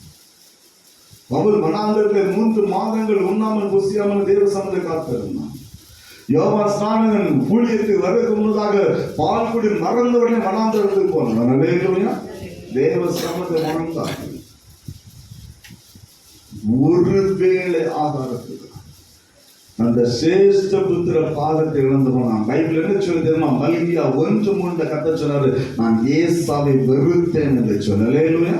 பவுல் வனாந்தரத்தில் 3 மாதங்கள் உண்ணாமல் புசியாமல் தேவ சம்மதை காத்திருந்தான். யோவான் ஸ்நானகன் ஊழியத்துக்கு வருவதற்கு முன்னதாக பால் குடி மறந்தவுடனே வனாந்தரத்துக்கு போனான். அல்லேலூயா. தேவ சம்மதை மறந்தான். ஒருவேளை ஆதாரத்துக்கு அந்த சேஷ்ட புத்திர பாகத்தை இழந்து போனான். பைபிள் என்ன சொல்லி தெரியுமா? மல்கியா 1:3 கத்த சொன்னாரு, நான் ஏசாவை வெறுத்தேன் என்று சொல்ல. அல்லேலூயா.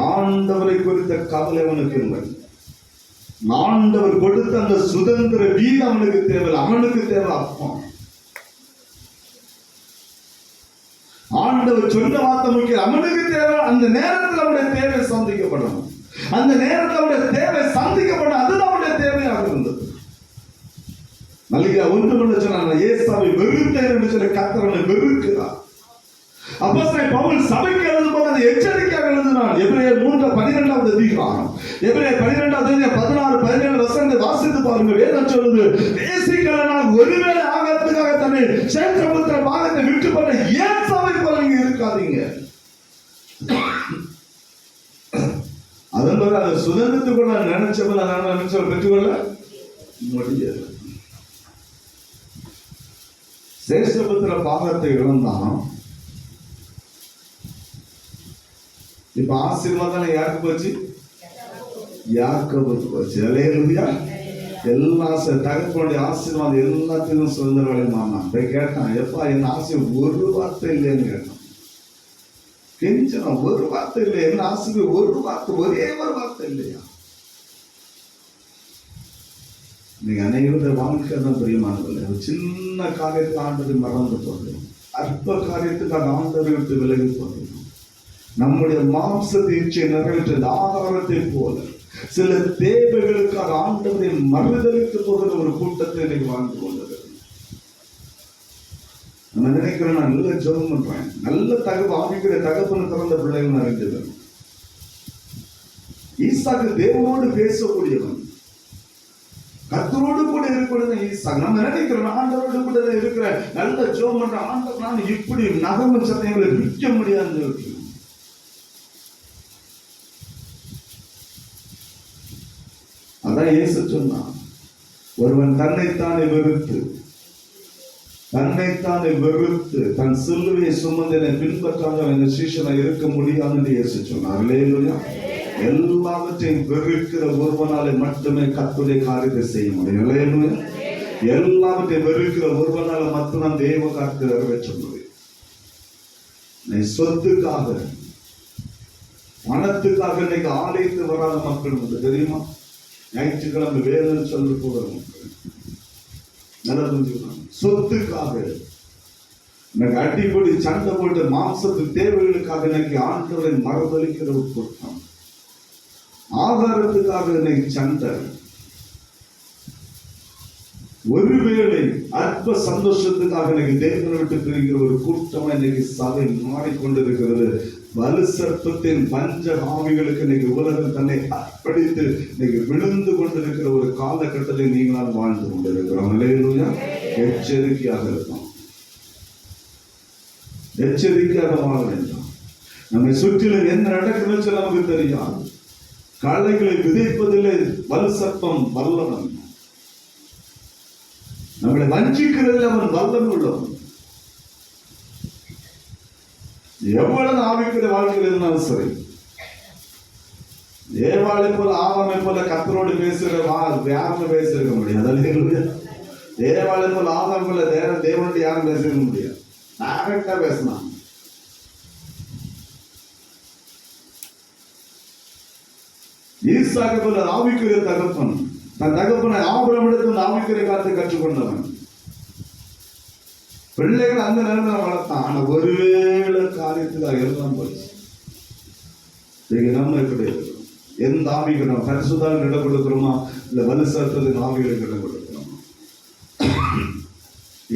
ஆண்டவரை குறித்த கவலை அவனுக்கு இல்லை. ஆண்டவர் கொடுத்த அந்த சுதந்திர வீடு அவனுக்கு தேவை. அவனுக்கு தேவை அப்பா. ஆண்டவர் சொன்ன வார்த்தை முக்கியம். அவனுக்கு தேவை. அந்த நேரத்தில் அவனுடைய தேவை சந்திக்கப்படணும். அந்த நேரத்தில் அவனுடைய தேவை சந்திக்கப்படும். அதுதான் அவனுடைய தேவையாக இருந்தது. மல்கியா 1:3 சொன்னான், ஏசாவை வெறுத்தேன் என்று சொல்லி கர்த்தர் அவனை வெறுக்கிறார். அப்போஸ்தலன் பவுல் சபைக்கு எழுதும்போது அதை எச்சரிக்கையாக எழுதினான். எபிரேயர் 3:12 அதிகாரம். எபிரேயர் 12 16-17 வசனத்தை வாசித்து பாருங்க. வேதம் சொல்லுது, தேசிகளால் ஒருவேளை ஆகத்துக்காக தன்னை சேஷ்டபுத்திர பாகத்தை விட்டு போன ஏசாவை போல நீங்க இருக்காதீங்க. அதன் பிறகு அதை சுதந்திரத்துக்குள்ள நினைச்சவங்க பெற்றுக்கொள்ள முடியாது. சேஷ்டபுத்திர பாகத்தை இழந்தான். இப்ப ஆசீர்வாதம் யாருக்கு போச்சு? யாக்கோபுக்கு போச்சு. அல்லேலூயா. எல்லா தகப்பனுடைய ஆசீர்வாதம் எல்லாத்தையும் சுதந்திரவாளி மாறினான். போய் கேட்டான், எப்பா என் ஆசை ஒரு வார்த்தை இல்லைன்னு கேட்டான். கெஞ்சனம், ஒரு வார்த்தை இல்லை, என்ன ஆசை ஒரு வார்த்தை, ஒரே ஒரு வார்த்தை இல்லையா? நீங்க அனைவருடைய வாழ்க்கை தான் பிரியமானதில்லை. ஒரு சின்ன காரியத்துக்கு ஆண்டவரை மறந்து போகிறோம், அற்ப காரியத்துக்காக ஆண்டவரை விட்டு விலகி போகிறோம். நம்முடைய மாம்சத்தை இச்சை நிறைவேற்ற ஆகாரத்தை போல சில தேவைகளுக்காக ஆண்டவரை மறுதலித்து போகிற ஒரு கூட்டத்தை இன்னைக்கு வாழ்ந்து கொண்டது. நம்ம நினைக்கிறோம், நான் நல்ல ஜெபம் பண்றேன், நல்ல ஆவிக்கிற தகப்பனு திறந்த பிள்ளைகள் நான் அறிஞ்சவன். ஈசாக்கு தேவனோடு பேசக்கூடியவன், கர்த்தரோடு கூட இருக்கக்கூடிய ஈசாக்கு. நம்ம நினைக்கிறோம் ஆண்டவரோடு கூட இருக்கிற நல்ல ஜெபம் பண்ற ஆண்டவர், நான் இப்படி நகம சத்தைகளை விற்க முடியாது. அதான் இயேசு சொன்னான், ஒருவன் தன்னைத்தானே வெறுத்து தன் சிலுவையை சுமந்தனை பின்பற்றாமல் இந்த சீஷனை இருக்க முடியாது என்று இயேசு சொன்னார். அல்லேலூயா. எல்லாவற்றையும் வெறுக்கிற ஒருவனாலே மட்டுமே கர்த்தருடைய காரியத்தை செய்ய முடியும். அல்லேலூயா. எல்லாவற்றையும் வெறுக்கிற ஒருவனால மட்டும்தான் தேவ காரியத்தை நிறைவேற்ற முடியும். நீ சொத்துக்காக பணத்துக்காக இன்னைக்கு ஆலயத்து வராத மக்கள் உண்டு தெரியுமா? ஞாயிற்றுக்கிழமை வேலை சொல்லி போகிற மக்கள் நல்லா புரிஞ்சுக்கணும். சொத்துக்காக எனக்கு அடிப்படி சண்டை போட்டு மாம்சத்து தேவைகளுக்காக இன்னைக்கு ஆண்டவரை மறுதலிக்கிற ஒரு கூட்டம், ஆதாரத்துக்காக இன்னைக்கு சண்டை, ஒருவேளை அற்ப சந்தோஷத்துக்காக இன்னைக்கு தேவனை விட்டு பிரிக்கிற ஒரு கூட்டமா இன்னைக்கு சபை மாறிக்கொண்டிருக்கிறது. வலு சர்ப்பத்தின் பஞ்ச ஆவிகளுக்கு இன்னைக்கு உலகம் தன்னை அர்ப்பணித்து இன்னைக்கு விழுந்து கொண்டிருக்கிற ஒரு காலகட்டத்தில் நீங்களால் வாழ்ந்து கொண்டிருக்கிறோம். அல்லேலூயா. எச்சரிக்கையாக இருக்கும், எச்சரிக்கையாக வாழ வேண்டும். நம்மை சுற்றிலும் என்ன நடக்குதுன்னு நமக்கு தெரியாது. களைகளை விதைப்பதிலே வலு சர்ப்பம் வல்லவன், நம்மளை வஞ்சிக்கிறதில் அவன் வல்லமை உள்ளவன். எவ்வளவு ஆவிக்கிற வாழ்க்கையில் இருந்தாலும் சரி, ஏவாளை போல ஆவாமை போல கர்த்தரோடு பேசுகிற யாருமே பேசிருக்க முடியாது. ஏவாளை போல ஆவாமை போல தேவனோடு யாரும் பேசிருக்க முடியாது. டைரக்டா பேசலாம். ஈசாக்கு போல ஆவிக்குரிய தகப்பன், தன் தகப்பனை ஆபிரகாமிடத்தில் ஆவிக்குரிய காலத்தை கற்றுக்கொண்டவன். பிள்ளைகள் அந்த நேரத்தில் வளர்த்தான். ஆனா ஒருவேளை காரியத்துக்காக எல்லாம் போச்சு. நம்ம எப்படி இருக்கிறோம்? எந்த ஆவிக்கு நம்ம பரிசுத்தான் இடம் கொடுக்கிறோமா, இல்ல வலு சர்ப்பத்தின் ஆவிகளுக்கு இடம் கொடுக்கிறோமா?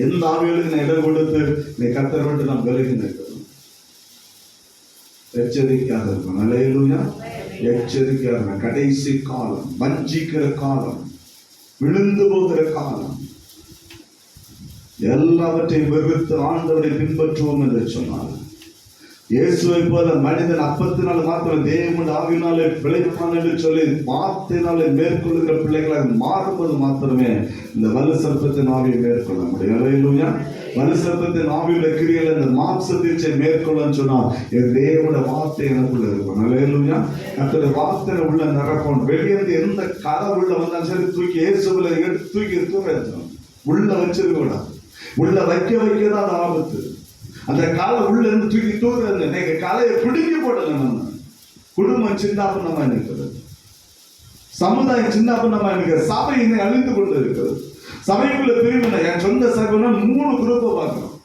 எந்த ஆவிகளுக்கு நான் இடம் கொடுத்து நீ கர்த்தரை விட்டு நாம் விலகி நிற்கிறோம்? எச்சரிக்கையாக இருக்கும். அல்லேலூயா. எச்சரிக்கையாக இருக்கும். கடைசி காலம், வஞ்சிக்கிற காலம், விழுந்து போகிற காலம். எல்லாவற்றையும் வெறுத்து ஆண்டவரை பின்பற்றுவோம் என்று சொன்னார். இயேசுவை போல மனிதன் அப்பத்தினால் மாத்திரம் தேவனுடைய ஆவியினாலே பிழைப்பான் என்று சொல்லி வார்த்தையினாலே மேற்கொள்ளுகிற பிள்ளைகளாக மாறும்போது மாத்திரமே இந்த வலு சர்ப்பத்தின் ஆவியை மேற்கொள்ள முடியும். அல்லேலூயா. வலு சர்ப்பத்தின் ஆவியுள்ள கிரியைகளை இந்த மாம்சத்தை மேற்கொள்ளன்னு சொன்னா என் தேவனுடைய வார்த்தை எனக்குள்ள இருக்கும். அல்லேலூயா. கர்த்தருடைய வார்த்தை உள்ள நிரப்பணும். வெளியிருந்து எந்த கதை உள்ள வந்தாலும் சரி தூக்கி இயேசுவில எடுத்து தூக்கி தூரம் உள்ள வச்சிருக்க கூடாது. உள்ள வைக்கதான் ஆபத்து. அந்த காலை உள்ள இருந்து தூக்கி தூக்குறது, நீங்க காலையை பிடிக்க போடல. நம்ம குடும்பம் சின்னாபனமா இருக்கிறது, சமுதாயம் சின்னாபனமா இருக்கிறது, சபை இன்னும் அழிந்து கொண்டு இருக்கிறது. சபைக்குள்ள பிரிவினை, என் சொந்த சபைனா 3 குரூப்பை பார்க்கிறோம்.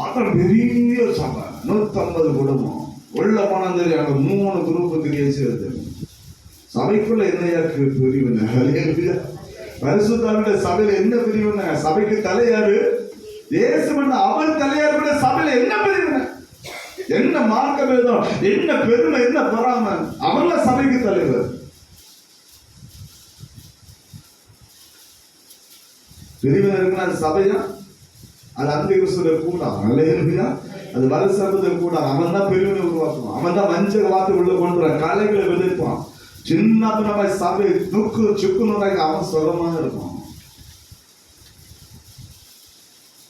அப்புறம் பெரிய சபை 150 குடும்பம் உள்ள போனா தெரியும். 3 குரூப் கிரியேச்சு. சபைக்குள்ள என்னையா பிரிவினை? பரிசுத்தாவிட சபையில என்ன பிரிவினை? சபைக்கு தலையாரு இயேசு, அவர் தலையார் கூட சபையில என்ன பிரிவினை? என்ன மார்க்க வேதம், என்ன பெருமை, என்ன பொறாமை? அவர்ல சபைக்கு தலைவர். பிரிவினை இருக்குன்னா அது சபையா? அது அந்த கிறிஸ்துவ கூடாது. அல்லேலூயா. அது வலு சர்ப்பத்தின் கூடாது. அவன் தான் பிரிவினை உருவாக்குவான். அவன் தான் வஞ்சக வார்த்தை உள்ள கொண்டு வர கலைகளை விதைப்பான். சின்ன சபை துக்கு சுக்குன்னு அவன் சுகமாக இருக்கும்.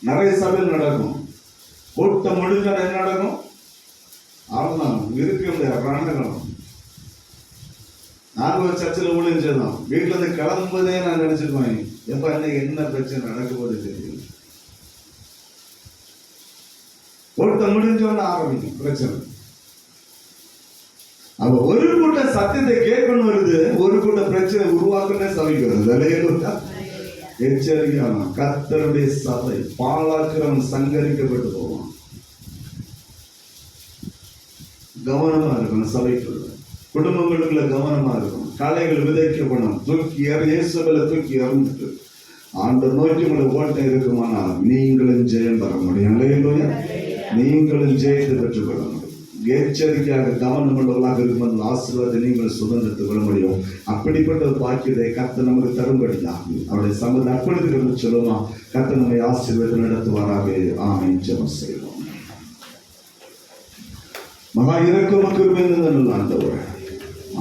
நிறைய சபையில் நடக்கும். கூட்டம் முடிஞ்சா என்ன நடக்கும்? அவ்வளவுதான் இருக்க முடியாது ரெண்டங்களும். நாங்க ஒரு சர்ச்சில் ஊழியம் செய்தோம். வீட்டுல இருந்து கிளம்புதே நான் நினைச்சிருக்கேன், எப்ப இன்னைக்கு என்ன பிரச்சனை நடக்க போது தெரியும். ஒருத்த முடிஞ்சோன்னு ஆரம்பிக்கும் பிரச்சனை. அப்ப ஒரு கூட்ட சத்தியத்தை கேட்கணும் வருது, ஒரு கூட்ட பிரச்சனை உருவாக்குன்னே சமைக்கிறது. எச்சரிக்கையான கர்த்தருடைய சபை பாழாக்கிறவன் சங்கரிக்கப்பட்டு போவான். கவனமா இருக்கணும். சபைக்குள்ள குடும்பங்களுக்குள்ள கவனமா இருக்கணும். கலைகள் விதைக்கப்படும். தூக்கி இயேசுகளை தூக்கி எறிஞ்சிட்டு ஆண்டவர் நோக்கி உங்களை ஓட்டம் இருக்குமானால் நீங்களும் ஜெயம் பெற முடியும். நீங்களும் ஜெயத்தை பெற்றுக் கொள்ள முடியும். எச்சரிக்கையாக கவனம் உள்ளவர்களாக இருக்கும் ஆசீர்வாதத்தை நீங்கள் சுதந்திரத்துக் கொள்ள முடியும். அப்படிப்பட்ட ஒரு பாக்கியத்தை கர்த்தர் நமக்கு தரும்படியாக அவருடைய சம்பந்த அர்ப்பணித்து சொல்லுமா. கர்த்தர் நம்மை ஆசீர்வாதத்தை நடத்துவாராக. ஆமென். ஜெபம் செய்வோம். மகா இரக்கமுக்கு ஆண்டவர்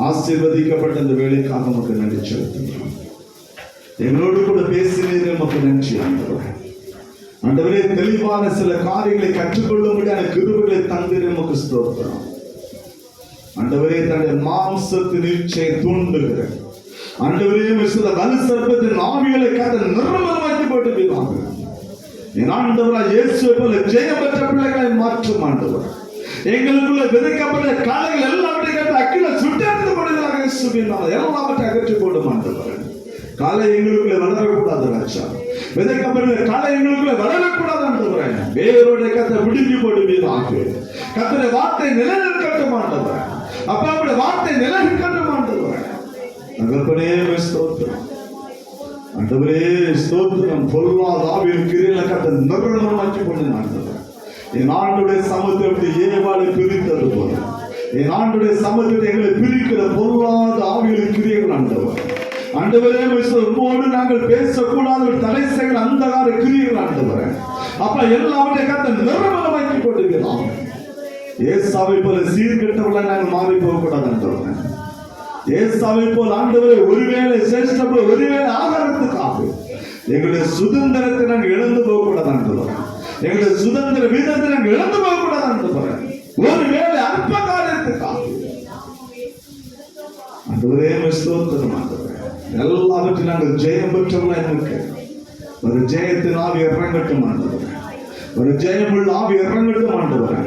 ஆசீர்வதிக்கப்பட்ட இந்த வேலைக்காக நமக்கு நன்றி செலுத்துகிறோம். எங்களோடு கூட பேசினீர், நமக்கு நன்றி ஆண்டவர். ஆண்டவரே, தெளிவான சில காரியங்களை கற்றுக்கொள்ளும்படியான கிருபைகளை தந்தீர், நமக்கு ஸ்தோத்திரம். ஆண்டவரே, தன்னுடைய மாம்சத்தின் இச்சையை தூண்டுகிற ஆண்டவரே, வலு சர்ப்பத்தின் ஆவிகளை காத்த நிர்மலமாக்கி போட்டு போயிடுவாங்க. என் ஆண்டவரா இயேசுவை போல ஜெயம் பெற்ற பிள்ளைகளை மாற்றும் ஆண்டவர். எங்களுக்குள்ள விதைக்கப்பட்ட காலைகள் எல்லாவற்றையும் அக்கில சுட்டெடுத்து போடுகிறாங்க. எல்லாவற்றை அகற்றி போடும் ஆண்டவர். காலை எங்களுக்குள்ள வளரக்கூடாது ராஜா. விதைக்கப்பட்ட காலை எங்களுக்குள்ள வளரக்கூடாது ஆண்டவர். வேரோட கத்தை விடுங்கி போடுவீராக. கர்த்தருடைய வார்த்தை நிலைநிற்கட்டும் ஆண்டவர். அப்பாவுடைய வார்த்தை நிலைநிற்கட்டும் ஆண்டவர். தகப்பனே ஸ்தோத்திரம். ஆண்டவரே ஸ்தோத்திரம். பொல்லாத ஆவியின் கிரியைகளை கர்த்தர் நிர்மலமாக்கி கொண்டு ஆண்டவர். என் ஆண்டுடைய சமூகத்தை ஏவாளை பிரித்தது போல என் ஆண்டுடைய சமூகத்தை எங்களை பிரிக்கிற பொருளாத ஆவிகளின் கிரியைகள் ஆண்டவர். ஆண்டவரே, உம்மோடு நாங்கள் பேசக்கூடாத ஒரு தலைசைகள் அந்தகார கிரியைகள் ஆண்டவர். அப்ப எல்லாவற்றையும் கர்த்தர் நிர்மலமாக்கி கொண்டிருக்கிறோம். ஏசாவை போல சீர்கெட்டவர்களை நாங்கள் மாறி போகக்கூடாது ஆண்டவர். ஏசாவை போல் ஆண்டவரை ஒருவேளை சேஷ்டப்பட ஒருவேளை ஆகாரத்துக்காக எங்களுடைய சுதந்திரத்தை நாங்கள் இழந்து போகக்கூடாது ஆண்டவர். எங்களுடைய சுதந்திர வீதத்தை நாங்கள் இழந்து போகக்கூடாது ஆண்டவர். ஒருவேளை அற்ப காரியத்துக்காக ஆண்டவரே ஸ்தோத்திரம் ஆண்டவர். எல்லாவற்றையும் நாங்கள் ஜெயம் பெற்றவர்களாக இருக்க ஒரு ஜெயத்தின் ஆவி இறங்கட்டும் ஆண்டவர். ஒரு ஜெயமுள்ள ஆவி இறங்கட்டும் ஆண்டவர்.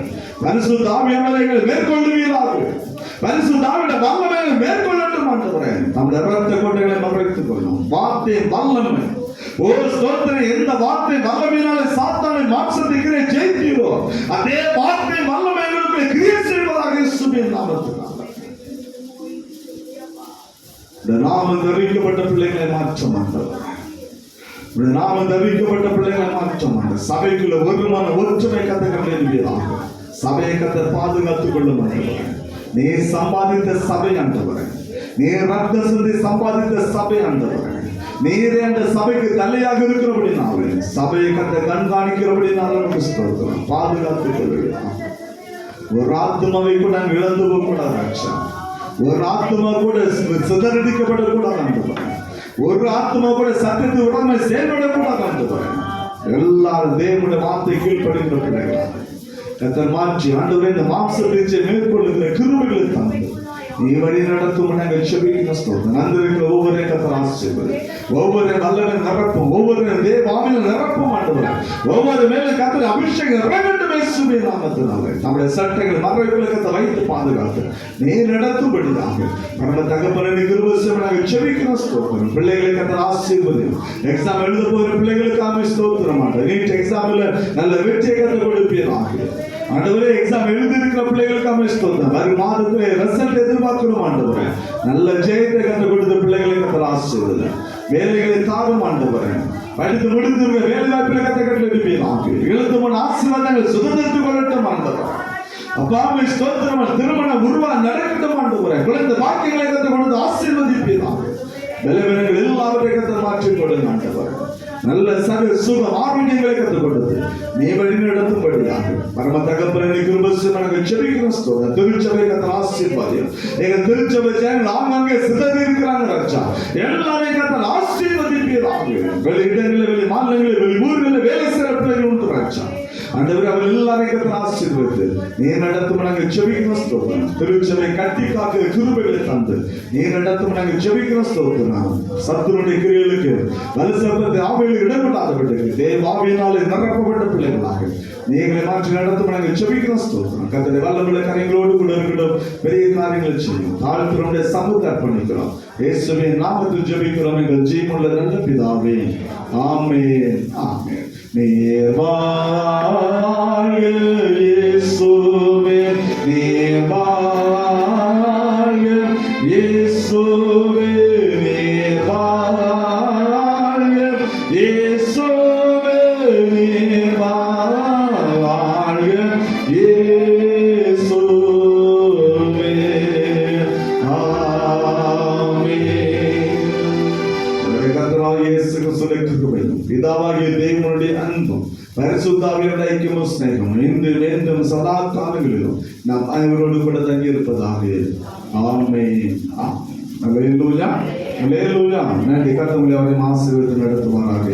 பரிசுத்த ஆவியானவரை மேற்கொள்ளுவீராக. பரிசுத்த ஆவியுடைய வல்லமை மேற்கொள்ளட்டும் ஆண்டவரே. நம்முடைய இரத்த கோட்டைகளை மறைத்துக் கொள்ளும். வார்த்தை வல்லமை ஒரு ஸ்தோத்திரம். எந்த வார்த்தை வல்லமையினாலே சாத்தானை மாம்சத்தை கிரியை ஜெயித்தீரோ அதே வார்த்தை வல்லமைகளுக்கு கிரியை செய்வதாக இயேசுவின் நாமத்தினால இந்த நாமம் தரிக்கப்பட்ட பிள்ளைகளை மாற்ற மாட்டவர். நாமம் தரிக்கப்பட்ட பிள்ளைகளை மாற்ற மாட்டார். சபைக்குள்ள ஒருமான ஒற்றுமை கத்துக்கிறாக. சபையை கத்த பாதுகாத்துக் கொள்ள மாட்டவர். நீ சம்பாதித்த சபை ஆண்டவர். நீ ரத்த சிந்தி சம்பாதித்த சபை ஆண்டவர். நீரே அந்த சபைக்கு தலையாக இருக்கிறபடினாலே சபையை கத்த கண்காணிக்கிறபடினால பாதுகாத்துக் கொள்கிறார். ஒரு ஆத்மாவை கூட நாங்கள் இழந்து போகக்கூடாது. ஒரு ஆத்மா கூட சிதறடிக்கப்படக்கூடாது. ஒரு ஆத்மா கூட சத்தியத்தை உடமை செயல்படக்கூடாது. எல்லாரும் தேவனுடைய வார்த்தை கீழ்ப்படுகிற பிள்ளைகள் கர்த்தர் மாற்றி ஆண்டவரே இந்த மாம்ச பிரிச்சை மேற்கொள்ளுகிற கிருபைகளை தந்து நீ வழி நடத்தும் நாங்கள் செபிக்கிறோம். நந்திருக்கிற ஒவ்வொரு கர்த்தர் ஆசீர்வதி. ஒவ்வொரு வல்லமை நிரப்பும். ஒவ்வொரு தேவாவில நிரப்பும் ஆண்டவரே. ஒவ்வொரு மேல கர்த்தர் அபிஷேகம் இறங்கட்டும் இயேசுவின் நாமத்தினாலே. நம்முடைய சட்டைகள் மறைவுகளை கர்த்தர் வைத்து பாதுகாத்து நீ நடத்தும்படியாக நம்ம தகப்பனை கிருபையை நாங்கள் செபிக்கிறோம். ஸ்தோத்திரம். பிள்ளைகளை கர்த்தர் ஆசீர்வதி. எக்ஸாம் எழுத போகிற பிள்ளைகளுக்காக ஸ்தோத்திரம் ஆண்டவரே. நீட் எக்ஸாம்ல நல்ல வெற்றியை கர்த்தர் கொடுப்பீராக. ஆண்டவரே, எக்ஸாம் எழுதி இருக்கிற பிள்ளைகளுக்கு ஸ்தோத்திரம். வரும் மாதத்துல ரிசல்ட் எதிர்பார்க்கிறோம் ஆண்டவரே. நல்ல ஜெயத்தை கற்றுக் கொடுத்த பிள்ளைகளை கர்த்தர் ஆசீர்வதி. வேலைகளை தாரும் ஆண்டவரே. படித்து முடித்திருக்க வேலை வாய்ப்பில் கற்றுக்கொள்ளாக. எழுத்து முன் ஆசீர்வாதங்கள் சுதந்திரத்துக் கொள்ளட்டும் ஆண்டவரே. அப்பாவை ஸ்தோத்திரம். திருமண உருவா நடக்கட்டும் ஆண்டவரே. குழந்தை வாக்கியங்களை கற்றுக் கொடுத்து ஆசீர்வதிப்பீராக. பலவீனங்கள் எல்லாவற்றையும் கர்த்தர் மாற்றிக் கொடுங்க ஆண்டவரே. நல்ல சக சுக ஆரோக்கியங்களை கற்றுக் கொடுத்து நீ வழி நடத்தும்படியாக பரம தகப்பனை கிருபையை நாங்கள் செபிக்கிறோம். திருச்சபை கர்த்தர் ஆசீர்வாதம். எங்க திருச்சபை சேனல் ஆங்காங்கே சிதறி இருக்கிறாங்க ராஜா. எல்லாரையும் கர்த்தர் ஆசீர்வதிப்பீராக. வெளி இடங்களில் வெளி மாநிலங்களில் வெளி ஊர்களில் வேலை செய்கிற பிள்ளைகள் உண்டு ராஜா. ஆண்டவரே அவர் எல்லாரையும் கர்த்தர் ஆசீர்வதித்து நீர் நடத்தும் நாங்கள் ஜெபிக்கிறோம் ஸ்தோத்திரம். திருச்சபை கட்டி காக்கிற கிருபைகளை தந்து நீர் நடத்தும் நாங்கள் ஜெபிக்கிறோம் ஸ்தோத்திரம். சத்துருடைய கிரியைகளுக்கு வலுசற்பத்தை ஆவியில் இடப்படாதபடிக்கு தேவாவியினாலே நிரப்பப்பட்ட பிள்ளைகளாக நீங்களை மாற்றி நடத்தும் நாங்கள் ஜெபிக்கிறோம் ஸ்தோத்திரம். கர்த்தருடைய வல்லமையுள்ள கரங்களோடு கூட இருக்கட்டும். பெரிய காரியங்களை செய்யும் தாழ்த்தினுடைய சமூகத்தை அர்ப்பணிக்கிறோம். இயேசுவின் நாமத்தில் ஜெபிக்கிறோம் எங்கள் ஜீவனுள்ள நல்ல பிதாவே. ஆமென் ஆமென். நீர் வாழ்க இயேசுவே, நீர் வாழ்க இயேசுவே, நீர் வாழ்க இயேசுவே, நீர் வாழ்க இயேசுவே. பிதாவாகிய தேவனுடைய அன்பும் பரிசுத்தாவியருடைய ஐக்கியமும் ஸ்நேகமும் இன்று வேண்டும் சதா காலங்களிலும் நாம் அனைவரோடு கூட தங்கி இருப்பதாக. ஆமென். அல்லேலூயா அல்லேலூயா. நன்றி. கர்த்தர் உங்களை அவரை ஆசீர்வதித்து நடத்துவாராக.